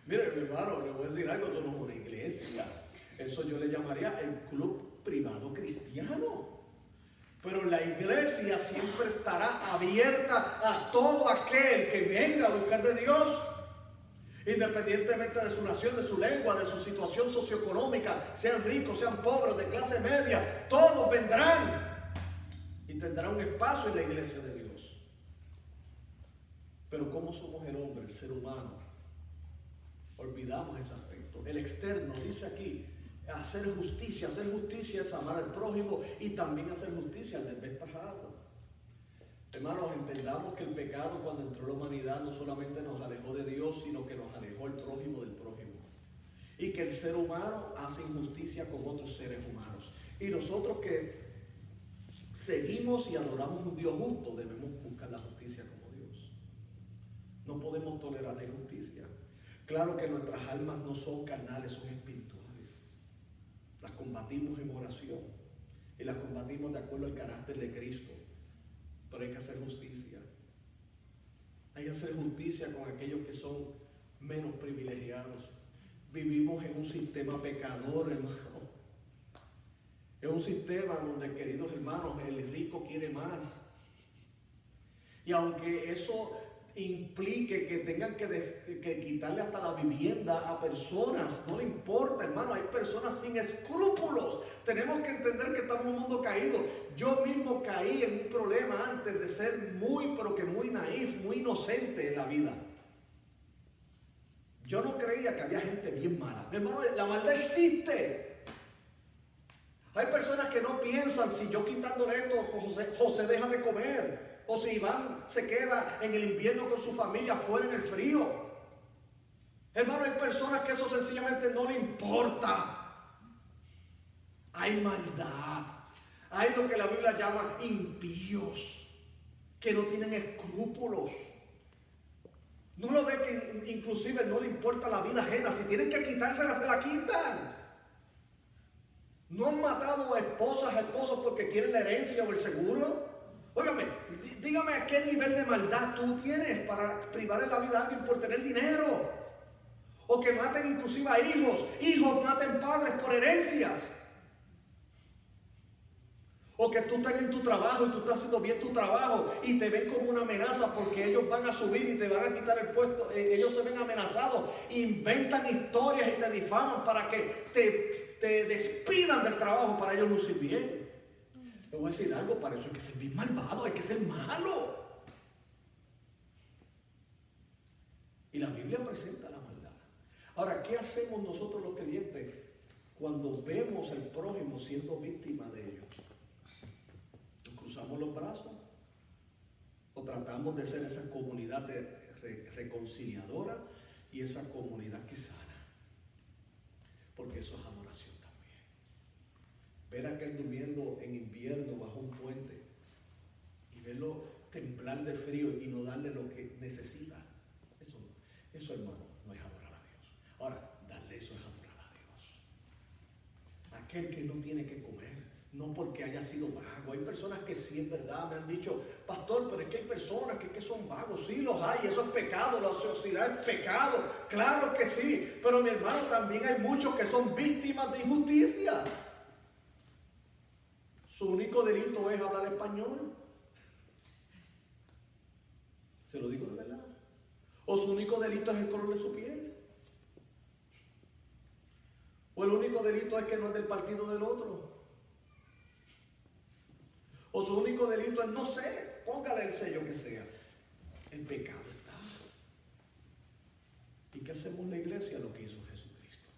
S1: Mire, mi hermano, le voy a decir algo, esto no es una iglesia. Eso yo le llamaría el club privado cristiano. Pero la iglesia siempre estará abierta a todo aquel que venga a buscar de Dios. Independientemente de su nación, de su lengua, de su situación socioeconómica, sean ricos, sean pobres, de clase media, todos vendrán y tendrán un espacio en la iglesia de Dios. Pero ¿cómo somos el hombre, el ser humano? Olvidamos ese aspecto. El externo dice aquí, hacer justicia es amar al prójimo y también hacer justicia al desventajado. Hermanos, entendamos que el pecado cuando entró la humanidad no solamente nos alejó de Dios, sino que nos alejó el prójimo del prójimo. Y que el ser humano hace injusticia con otros seres humanos. Y nosotros que seguimos y adoramos un Dios justo, debemos buscar la justicia como Dios. No podemos tolerar la injusticia. Claro que nuestras almas no son carnales, son espirituales. Las combatimos en oración y las combatimos de acuerdo al carácter de Cristo. Pero hay que hacer justicia. Hay que hacer justicia con aquellos que son menos privilegiados. Vivimos en un sistema pecador, hermano. Es un sistema donde, queridos hermanos, el rico quiere más. Y aunque eso implique que tengan que quitarle hasta la vivienda a personas, no le importa, hermano, hay personas sin escrúpulos. Tenemos que entender que estamos en un mundo caído. Yo mismo caí en un problema antes de ser pero que muy naif, muy inocente en la vida. Yo no creía que había gente bien mala. Hermano, la maldad existe. Hay personas que no piensan, si yo quitándole esto, José deja de comer. O si Iván se queda en el invierno con su familia fuera en el frío. Hermano, hay personas que eso sencillamente no le importa. Hay maldad. Hay lo que la Biblia llama impíos, que no tienen escrúpulos. No lo ve que inclusive no le importa la vida ajena. Si tienen que quitársela, se la quitan. ¿No han matado a esposas, a esposos porque quieren la herencia o el seguro? Óigame, dígame a qué nivel de maldad tú tienes para privar en la vida a alguien por tener dinero. O que maten inclusive a hijos maten padres por herencias. O que tú estás en tu trabajo y tú estás haciendo bien tu trabajo y te ven como una amenaza porque ellos van a subir y te van a quitar el puesto. Ellos se ven amenazados, inventan historias y te difaman para que te despidan del trabajo para ellos lucir bien. Le voy a decir algo, para eso hay que ser bien malvado, hay que ser malo. Y la Biblia presenta la maldad. Ahora, ¿qué hacemos nosotros los creyentes cuando vemos al prójimo siendo víctima de ellos? ¿Nos cruzamos los brazos? ¿O tratamos de ser esa comunidad reconciliadora y esa comunidad que sana? Porque eso es adoración también. Ver a aquel durmiendo en invierno bajo un puente y verlo temblar de frío y no darle lo que necesita. Eso hermano, no es adorar a Dios. Ahora, darle eso es adorar a Dios. Aquel que no tiene que comer, No porque haya sido vago. Hay personas que sí, es verdad, me han dicho, pastor, pero es que hay personas que son vagos. Sí, los hay, eso es pecado, la ociosidad es pecado. Claro que sí, pero mi hermano, también hay muchos que son víctimas de injusticia. Su único delito es hablar español. Se lo digo de verdad. O su único delito es el color de su piel. O el único delito es que no es del partido del otro. O su único delito es, no sé, póngale el sello que sea. El pecado está. ¿Y qué hacemos en la iglesia? Lo que hizo Jesucristo.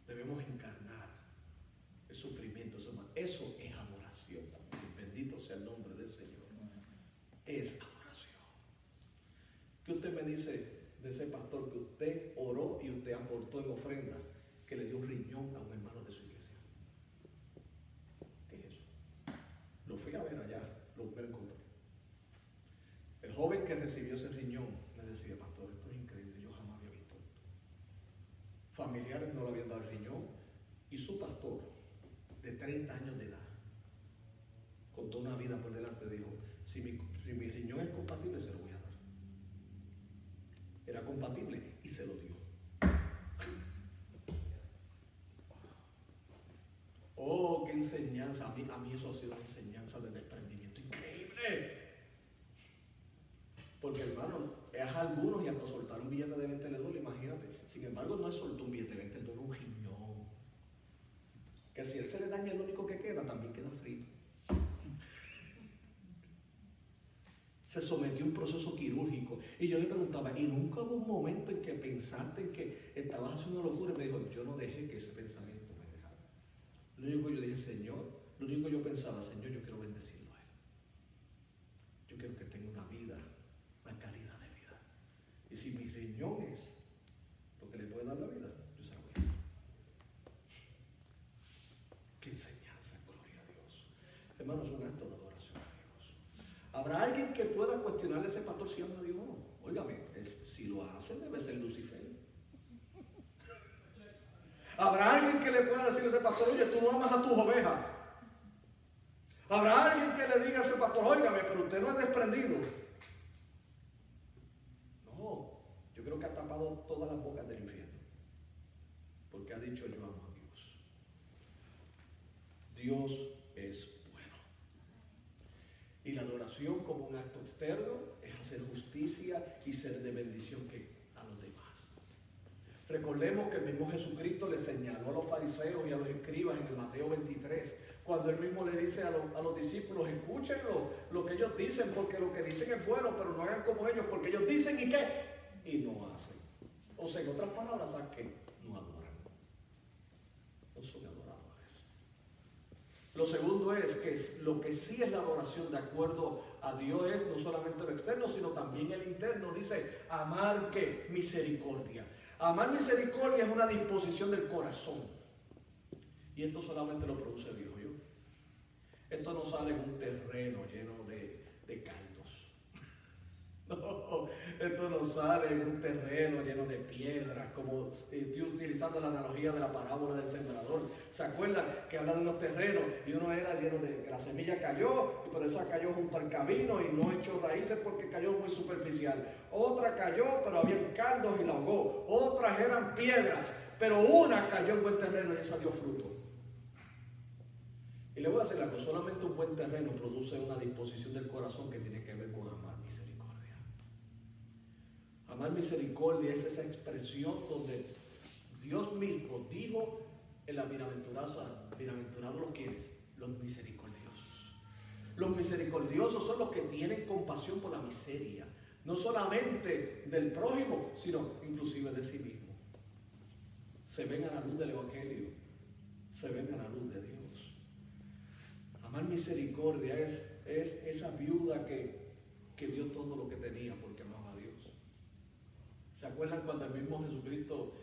S1: Debemos encarnar el sufrimiento. Eso es adoración también. Bendito sea el nombre del Señor. Es adoración. ¿Qué usted me dice de ese pastor que usted oró y usted aportó en ofrenda, que le dio un riñón a un hermano de su iglesia? ¿Qué es eso? Lo fui a ver allá, lo encontré. El joven que recibió ese riñón me decía, pastor, esto es increíble, yo jamás había visto esto. Familiares no le habían dado el riñón y su pastor, de 30 años de edad, con toda una vida por delante, dijo, si mi riñón es compatible, se lo voy a dar. Era compatible y se lo dio. Oh, qué enseñanza. A mí eso ha sido una enseñanza de desprendimiento increíble. Porque, hermano, es a algunos y hasta soltar un billete de 20 le duele, imagínate. Sin embargo, no es soltar un billete de 20, le duele un riñón. Que si él se le daña el único que queda, también queda frito. Se sometió a un proceso quirúrgico. Y yo le preguntaba, ¿y nunca hubo un momento en que pensaste en que estabas haciendo una locura? Y me dijo, yo no dejé que ese pensamiento me dejara. Lo único que yo dije, Señor, lo único que yo pensaba, Señor, yo quiero bendecirlo a él. Yo quiero que tenga una vida, una calidad de vida. Y si mi riñón es lo que le puede dar la vida, yo se lo voy a dar. Qué enseñanza, gloria a Dios. Hermanos, es un acto de adoración a Dios. ¿Habrá alguien que pueda cuestionarle a ese pastor si ama a Dios o no? Óigame, si lo hace debe ser Lucifer. ¿Habrá alguien que le pueda decir a ese pastor, oye, tú no amas a tus ovejas? ¿Habrá alguien que le diga a ese pastor, óigame, pero usted no es desprendido? No, yo creo que ha tapado todas las bocas del infierno. Porque ha dicho, yo amo a Dios. Dios es bueno. Y la adoración como un acto externo es hacer justicia y ser de bendición a los demás. Recordemos que el mismo Jesucristo le señaló a los fariseos y a los escribas en el Mateo 23, cuando él mismo le dice a los discípulos, escuchen lo que ellos dicen, porque lo que dicen es bueno, pero no hagan como ellos, porque ellos dicen y qué, y no hacen. O sea, en otras palabras, ¿a qué? No adoran. No son adoradores. Lo segundo es que lo que sí es la adoración de acuerdo a Dios es no solamente lo externo, sino también el interno. Dice, amar ¿qué? Misericordia. Amar misericordia es una disposición del corazón. Y esto solamente lo produce Dios. ¿Yo? Esto no sale en un terreno lleno de caldos. No, esto no sale en un terreno lleno de piedras, como estoy utilizando la analogía de la parábola del sembrador. ¿Se acuerdan que habla de unos terrenos y uno era lleno de que la semilla cayó, pero esa cayó junto al camino y no echó raíces porque cayó muy superficial? Otra cayó, pero había caldos y la ahogó. Otras eran piedras, pero una cayó en buen terreno y esa dio fruto. Y le voy a decir algo, solamente un buen terreno produce una disposición del corazón que tiene que ver con amar misericordia. Amar misericordia es esa expresión donde Dios mismo dijo en la bienaventuranza, bienaventurados los quienes, los misericordiosos. Los misericordiosos son los que tienen compasión por la miseria, no solamente del prójimo, sino inclusive de sí mismo. Se ven a la luz del Evangelio, se ven a la luz de Dios. Amar misericordia es esa viuda que dio todo lo que tenía porque amaba a Dios. ¿Se acuerdan cuando el mismo Jesucristo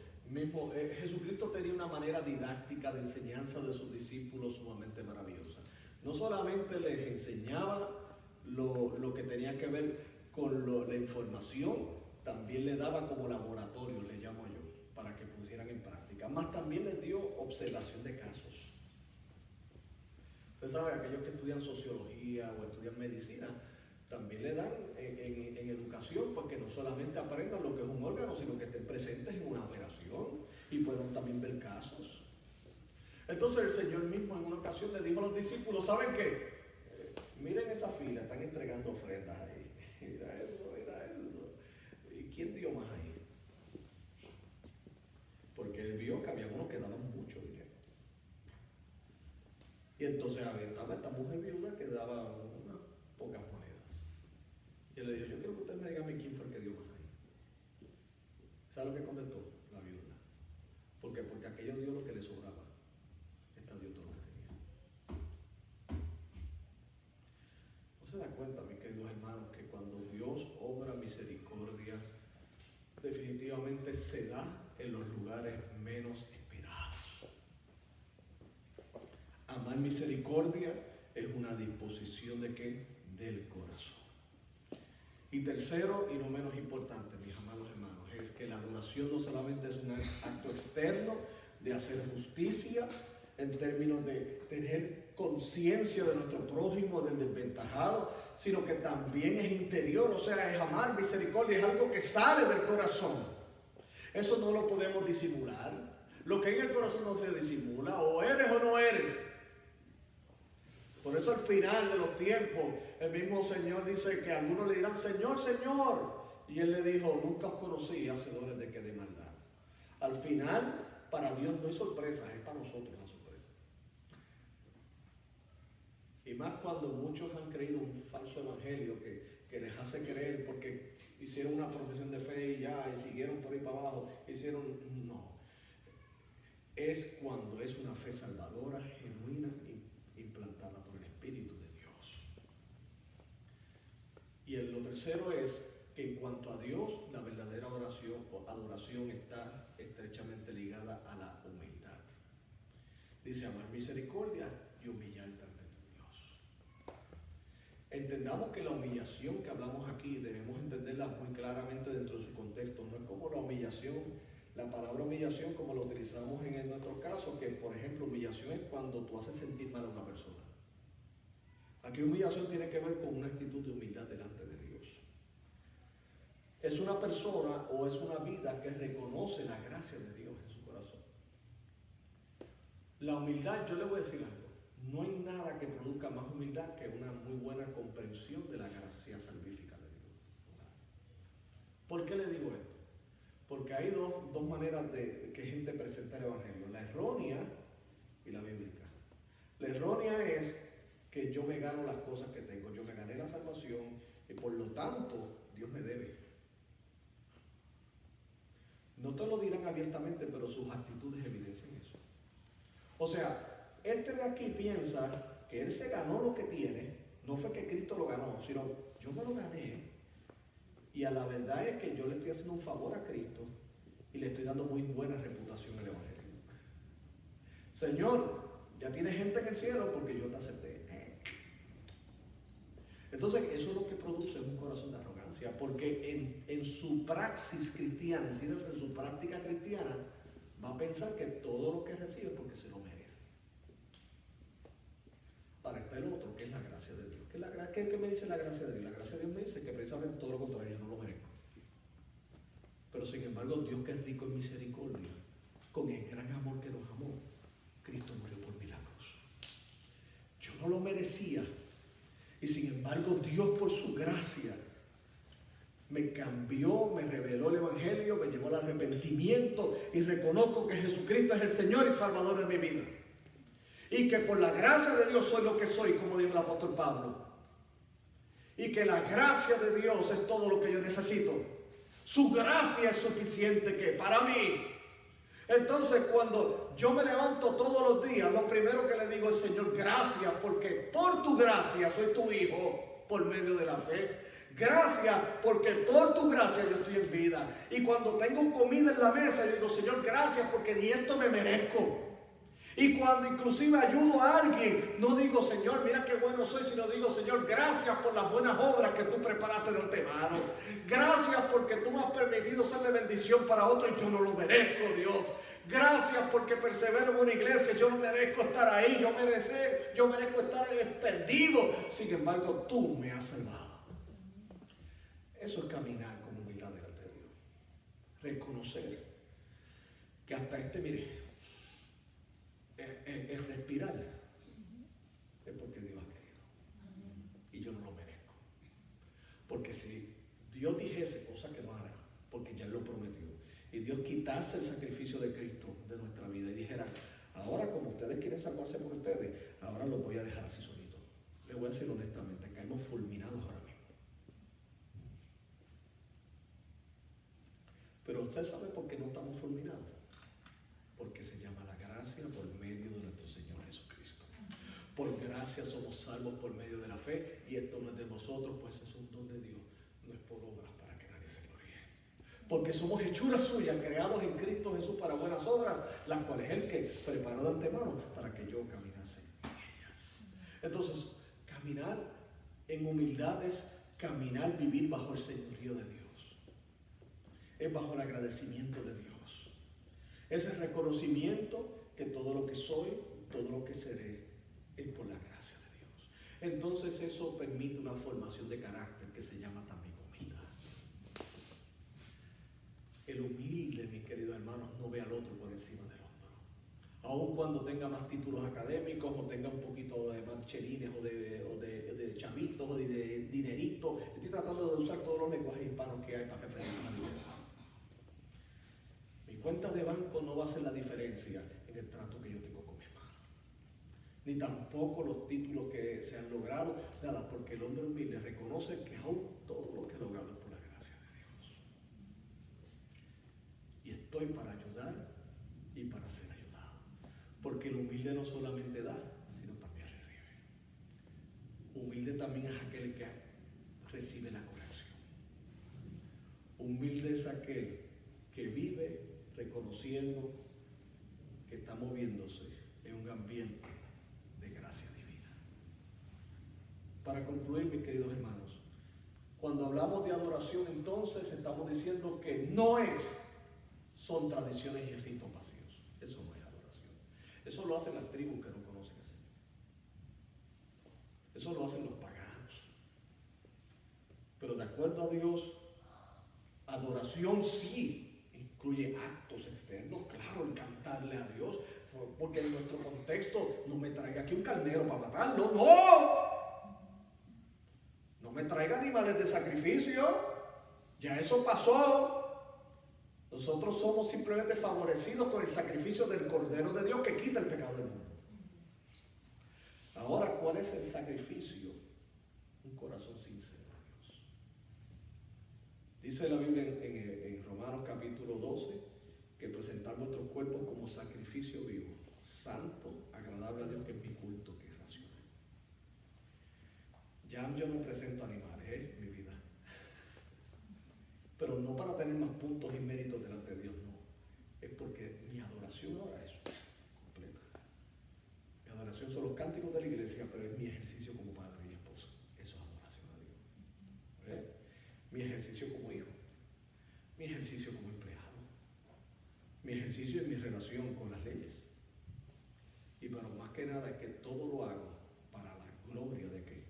S1: tenía una manera didáctica de enseñanza de sus discípulos sumamente maravillosa? No solamente les enseñaba lo que tenía que ver con la información, también le daba como laboratorio, le llamo yo, para que pusieran en práctica. Más también les dio observación de casos. Usted sabe, aquellos que estudian sociología o estudian medicina, también le dan en educación, porque no solamente aprendan lo que es un órgano, sino que estén presentes en una operación y puedan también ver casos. Entonces el Señor mismo en una ocasión le dijo a los discípulos, ¿saben qué? Miren esa fila, están entregando ofrendas ahí. Mira eso, mira eso. ¿Y quién dio más ahí? Porque él vio que había unos que daban mucho dinero. Y entonces estaba esta mujer viuda que daba unas pocas monedas. Y él le dijo, yo quiero que usted me diga a mí quién fue el que dio más ahí. ¿Sabe lo que contestó la viuda? ¿Por qué? Porque aquello dio lo que le sobraba. Esta dio todo lo que tenía. ¿No se da cuenta, mis queridos hermanos, que cuando Dios obra misericordia, definitivamente se da en los lugares menos esperados? Amar misericordia es una disposición ¿de qué? Del corazón. Y tercero, y no menos importante, mis amados hermanos, es que la adoración no solamente es un acto externo de hacer justicia en términos de tener conciencia de nuestro prójimo, del desventajado, sino que también es interior, o sea, es amar misericordia, es algo que sale del corazón. Eso no lo podemos disimular. Lo que hay en el corazón no se disimula, o eres o no eres. Por eso al final de los tiempos, el mismo Señor dice que algunos le dirán, Señor, Señor. Y Él le dijo, nunca os conocí, hacedores de qué de maldad. Al final, para Dios no hay sorpresas, es para nosotros la sorpresa. Y más cuando muchos han creído un falso evangelio que les hace creer porque hicieron una profesión de fe y ya, y siguieron por ahí para abajo, no. Es cuando es una fe salvadora, genuina, implantada por el Espíritu de Dios. Y lo tercero es que en cuanto a Dios, la verdadera adoración está estrechamente ligada a la humildad. Dice, amar misericordia y humillarte ante tu Dios. Entendamos que la humillación que hablamos aquí debemos entenderla muy claramente dentro de su contexto. No es como la humillación, la palabra humillación como la utilizamos en nuestro caso, que por ejemplo humillación es cuando tú haces sentir mal a una persona. Aquí humillación tiene que ver con una actitud de humildad delante de Dios. Es una persona o es una vida que reconoce la gracia de Dios en su corazón. La humildad, yo le voy a decir algo, no hay nada que produzca más humildad que una muy buena comprensión de la gracia salvífica de Dios. ¿Por qué le digo esto? Porque hay dos maneras de que gente presenta el Evangelio, la errónea y la bíblica. La errónea es que yo me gano las cosas que tengo, yo me gané la salvación y por lo tanto Dios me debe. No te lo dirán abiertamente, pero sus actitudes evidencian eso. O sea, este de aquí piensa que él se ganó lo que tiene, no fue que Cristo lo ganó, sino yo me lo gané. Y a la verdad es que yo le estoy haciendo un favor a Cristo y le estoy dando muy buena reputación al Evangelio. Señor, ya tienes gente en el cielo porque yo te acepté. Entonces, eso es lo que produce un corazón de arrogancia, porque en su praxis cristiana, ¿entiendes? En su práctica cristiana, va a pensar que todo lo que recibe es porque se lo merece. Ahora está el otro, que es la gracia de Dios. ¿Qué me dice la gracia de Dios? La gracia de Dios me dice que precisamente todo lo contrario, yo no lo merezco. Pero sin embargo, Dios que es rico en misericordia, con el gran amor que nos amó, Cristo murió por mi la cruz. Yo no lo merecía. Y sin embargo, Dios por su gracia me cambió, me reveló el Evangelio, me llevó al arrepentimiento y reconozco que Jesucristo es el Señor y Salvador de mi vida. Y que por la gracia de Dios soy lo que soy, como dijo el apóstol Pablo. Y que la gracia de Dios es todo lo que yo necesito. Su gracia es suficiente que para mí. Entonces cuando yo me levanto todos los días, lo primero que le digo es, Señor, gracias, porque por tu gracia soy tu hijo por medio de la fe. Gracias, porque por tu gracia yo estoy en vida. Y cuando tengo comida en la mesa, yo digo, Señor, gracias, porque ni esto me merezco. Y cuando inclusive ayudo a alguien, no digo, Señor, mira qué bueno soy, sino digo, Señor, gracias por las buenas obras que tú preparaste de antemano. Gracias porque tú me has permitido ser de bendición para otros y yo no lo merezco, Dios. Gracias porque persevero en una iglesia. Yo no merezco estar ahí. Yo merezco estar perdido. Sin embargo, tú me has salvado. Eso es caminar con humildad delante de Dios. Reconocer que hasta mire, es respirar. Es porque Dios ha querido. Y yo no lo merezco. Porque si Dios dijese cosas que no hará, porque ya lo prometió, y Dios quitase el sacrificio de Cristo de nuestra vida y dijera, ahora como ustedes quieren salvarse por ustedes, ahora los voy a dejar así solitos. Les voy a decir honestamente, caemos fulminados ahora mismo. Pero usted sabe por qué no estamos fulminados. Porque se llama la gracia por medio de nuestro Señor Jesucristo. Por gracia somos salvos por medio de la fe, y esto no es de nosotros, pues es un don de Dios, no es por obras para que nadie se gloríe. Porque somos hechuras suyas, creados en Cristo Jesús para buenas obras, las cuales Él que preparó de antemano para que yo caminase en ellas. Entonces, caminar en humildad es caminar, vivir bajo el señorío de Dios. Es bajo el agradecimiento de Dios. Es el reconocimiento que todo lo que soy, todo lo que seré, es por la gracia de Dios. Entonces eso permite una formación de carácter que se llama también humildad. El humilde, mis queridos hermanos, no ve al otro por encima del hombro. Aun cuando tenga más títulos académicos, o tenga un poquito de más chelines, o de chavitos, o de dineritos. Estoy tratando de usar todos los lenguajes hispanos que hay para referirme a la libertad. Mi cuenta de banco no va a hacer la diferencia en el trato que yo tengo con mi hermano. Ni tampoco los títulos que se han logrado, nada, porque el hombre humilde reconoce que aún todo lo que he logrado es por la gracia de Dios. Y estoy para ayudar y para ser ayudado. Porque el humilde no solamente da, sino también recibe. Humilde también es aquel que recibe la corrección. Humilde es aquel que vive reconociendo que está moviéndose en un ambiente de gracia divina. Para concluir, mis queridos hermanos, cuando hablamos de adoración, entonces estamos diciendo que son tradiciones y ritos vacíos. Eso no es adoración. Eso lo hacen las tribus que no conocen a Señor. Eso lo hacen los paganos. Pero de acuerdo a Dios, adoración sí incluye actos externos, claro, el cantarle a Dios, porque en nuestro contexto no me traiga aquí un carnero para matarlo, no. No me traiga animales de sacrificio, ya eso pasó. Nosotros somos simplemente favorecidos con el sacrificio del Cordero de Dios que quita el pecado del mundo. Ahora, ¿cuál es el sacrificio? Un corazón sincero a Dios. Dice la Biblia en Romanos capítulo 12 que presentar vuestros cuerpos como sacrificio vivo, santo, agradable a Dios, que es mi culto, que es racional. Ya yo no presento animales, mi vida. Pero no para tener más puntos y méritos delante de Dios, no. Es porque mi adoración ahora es completa. Mi adoración son los cánticos de la iglesia, pero es mi ejercicio como padre y esposo. Eso es adoración a Dios. Mi ejercicio como hijo. Mi ejercicio como empleado. Mi ejercicio en mi relación con las leyes. Y pero más que nada es que todo lo hago para la gloria de ¿qué?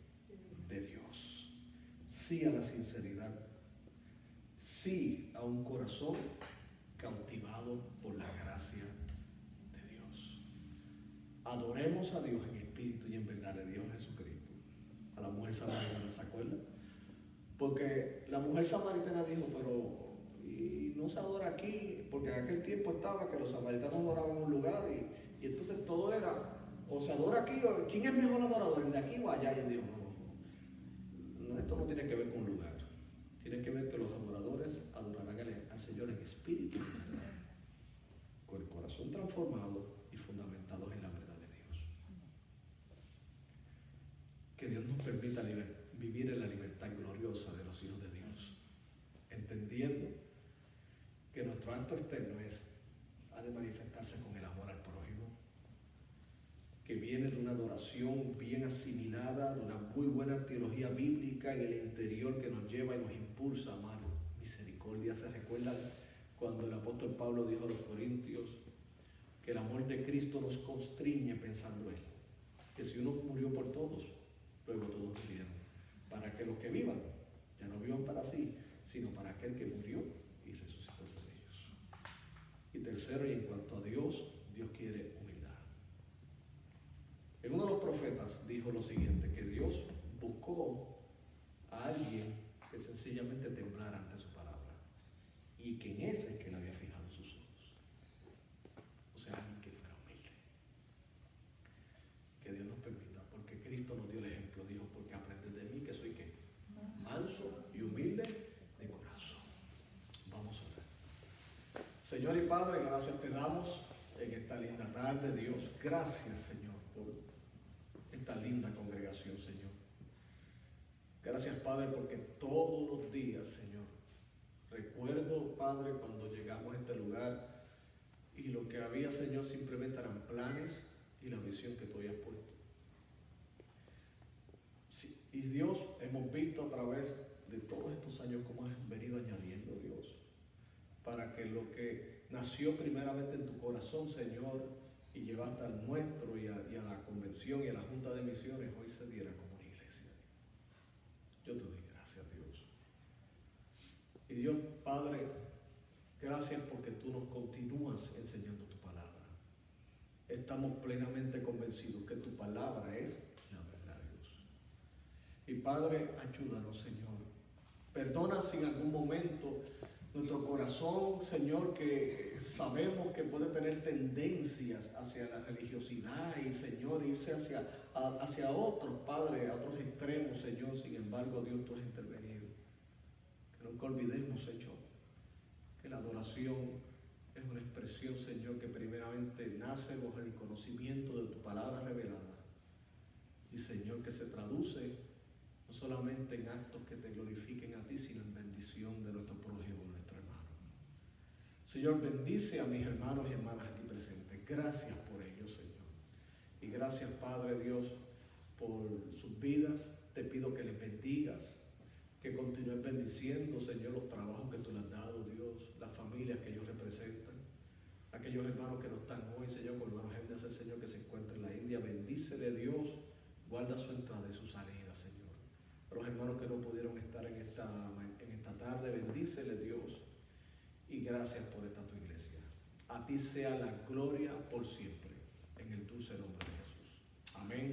S1: De Dios. Sí a la sinceridad. Sí a un corazón cautivado por la gracia de Dios. Adoremos a Dios en espíritu y en verdad, de Dios Jesucristo. A la mujer samaritana, ¿se acuerdan? Porque la mujer samaritana dijo, pero y no se adora aquí, porque en aquel tiempo estaba que los samaritanos adoraban en un lugar y entonces todo era, o se adora aquí, o ¿quién es mejor adorador? ¿El de aquí o allá? Y él dijo, no, esto no tiene que ver con un lugar, tiene que ver que los adoradores adorarán al Señor en espíritu, con el corazón transformado y fundamentados en la verdad de Dios. Que Dios nos permita vivir en la libertad gloriosa de los hijos de Dios, entendiendo que nuestro acto externo ha de manifestarse con el amor al prójimo, que viene de una adoración bien asimilada, de una muy buena teología bíblica en el interior que nos lleva y nos impulsa a amar misericordia. ¿Se recuerdan cuando el apóstol Pablo dijo a los corintios, que el amor de Cristo nos constriñe pensando esto, que si uno murió por todos, luego todos murieron, para que los que vivan ya no vivan para sí, sino para aquel que murió y resucitó por ellos. Y tercero, y en cuanto a Dios, Dios quiere humildad. En uno de los profetas dijo lo siguiente, que Dios buscó a alguien que sencillamente temblara ante su palabra, y que en ese es que le había fijado sus ojos. O sea, alguien que fuera humilde. Que Dios nos permita, porque Cristo nos dio el ejemplo, dijo, porque aprended de mí que soy ¿qué? Manso y humilde de corazón. Vamos a orar. Señor y Padre, gracias te damos en esta linda tarde, Dios. Gracias, Señor, por esta linda congregación, Señor. Gracias, Padre, porque todos los días, Señor, recuerdo, Padre, cuando llegamos a este lugar y lo que había, Señor, simplemente eran planes y la visión que tú habías puesto. Sí, y Dios, hemos visto a través de todos estos años cómo has venido añadiendo, Dios, para que lo que nació primeramente en tu corazón, Señor, y llevaste al nuestro y a la convención y a la Junta de Misiones, hoy se diera como una iglesia. Yo te doy gracias, Dios. Y Dios, Padre, gracias porque tú nos continúas enseñando tu palabra. Estamos plenamente convencidos que tu palabra es la verdad, Dios. Y Padre, ayúdanos, Señor. Perdona si en algún momento nuestro corazón, Señor, que sabemos que puede tener tendencias hacia la religiosidad y, Señor, irse hacia otros, Padre, a otros extremos, Señor. Sin embargo, Dios, tú has intervenido. Que nunca olvidemos, Señor, que la adoración es una expresión, Señor, que primeramente nace bajo el conocimiento de tu palabra revelada. Y, Señor, que se traduce no solamente en actos que te glorifiquen a ti, sino en bendición de nuestro prójimo, nuestro hermano. Señor, bendice a mis hermanos y hermanas aquí presentes. Gracias por ellos, Señor. Y gracias, Padre Dios, por sus vidas. Te pido que les bendigas, que continúes bendiciendo, Señor, los trabajos que tú les has dado, Dios, las familias que ellos representan, aquellos hermanos que no están hoy, Señor, con hermanos Génesis, el Señor, que se encuentra en la India. Bendícele, Dios, guarda su entrada y su salida, Señor. Los hermanos que no pudieron estar en esta tarde, bendícele, Dios, y gracias por esta tu iglesia. A ti sea la gloria por siempre, en el dulce nombre de Jesús. Amén.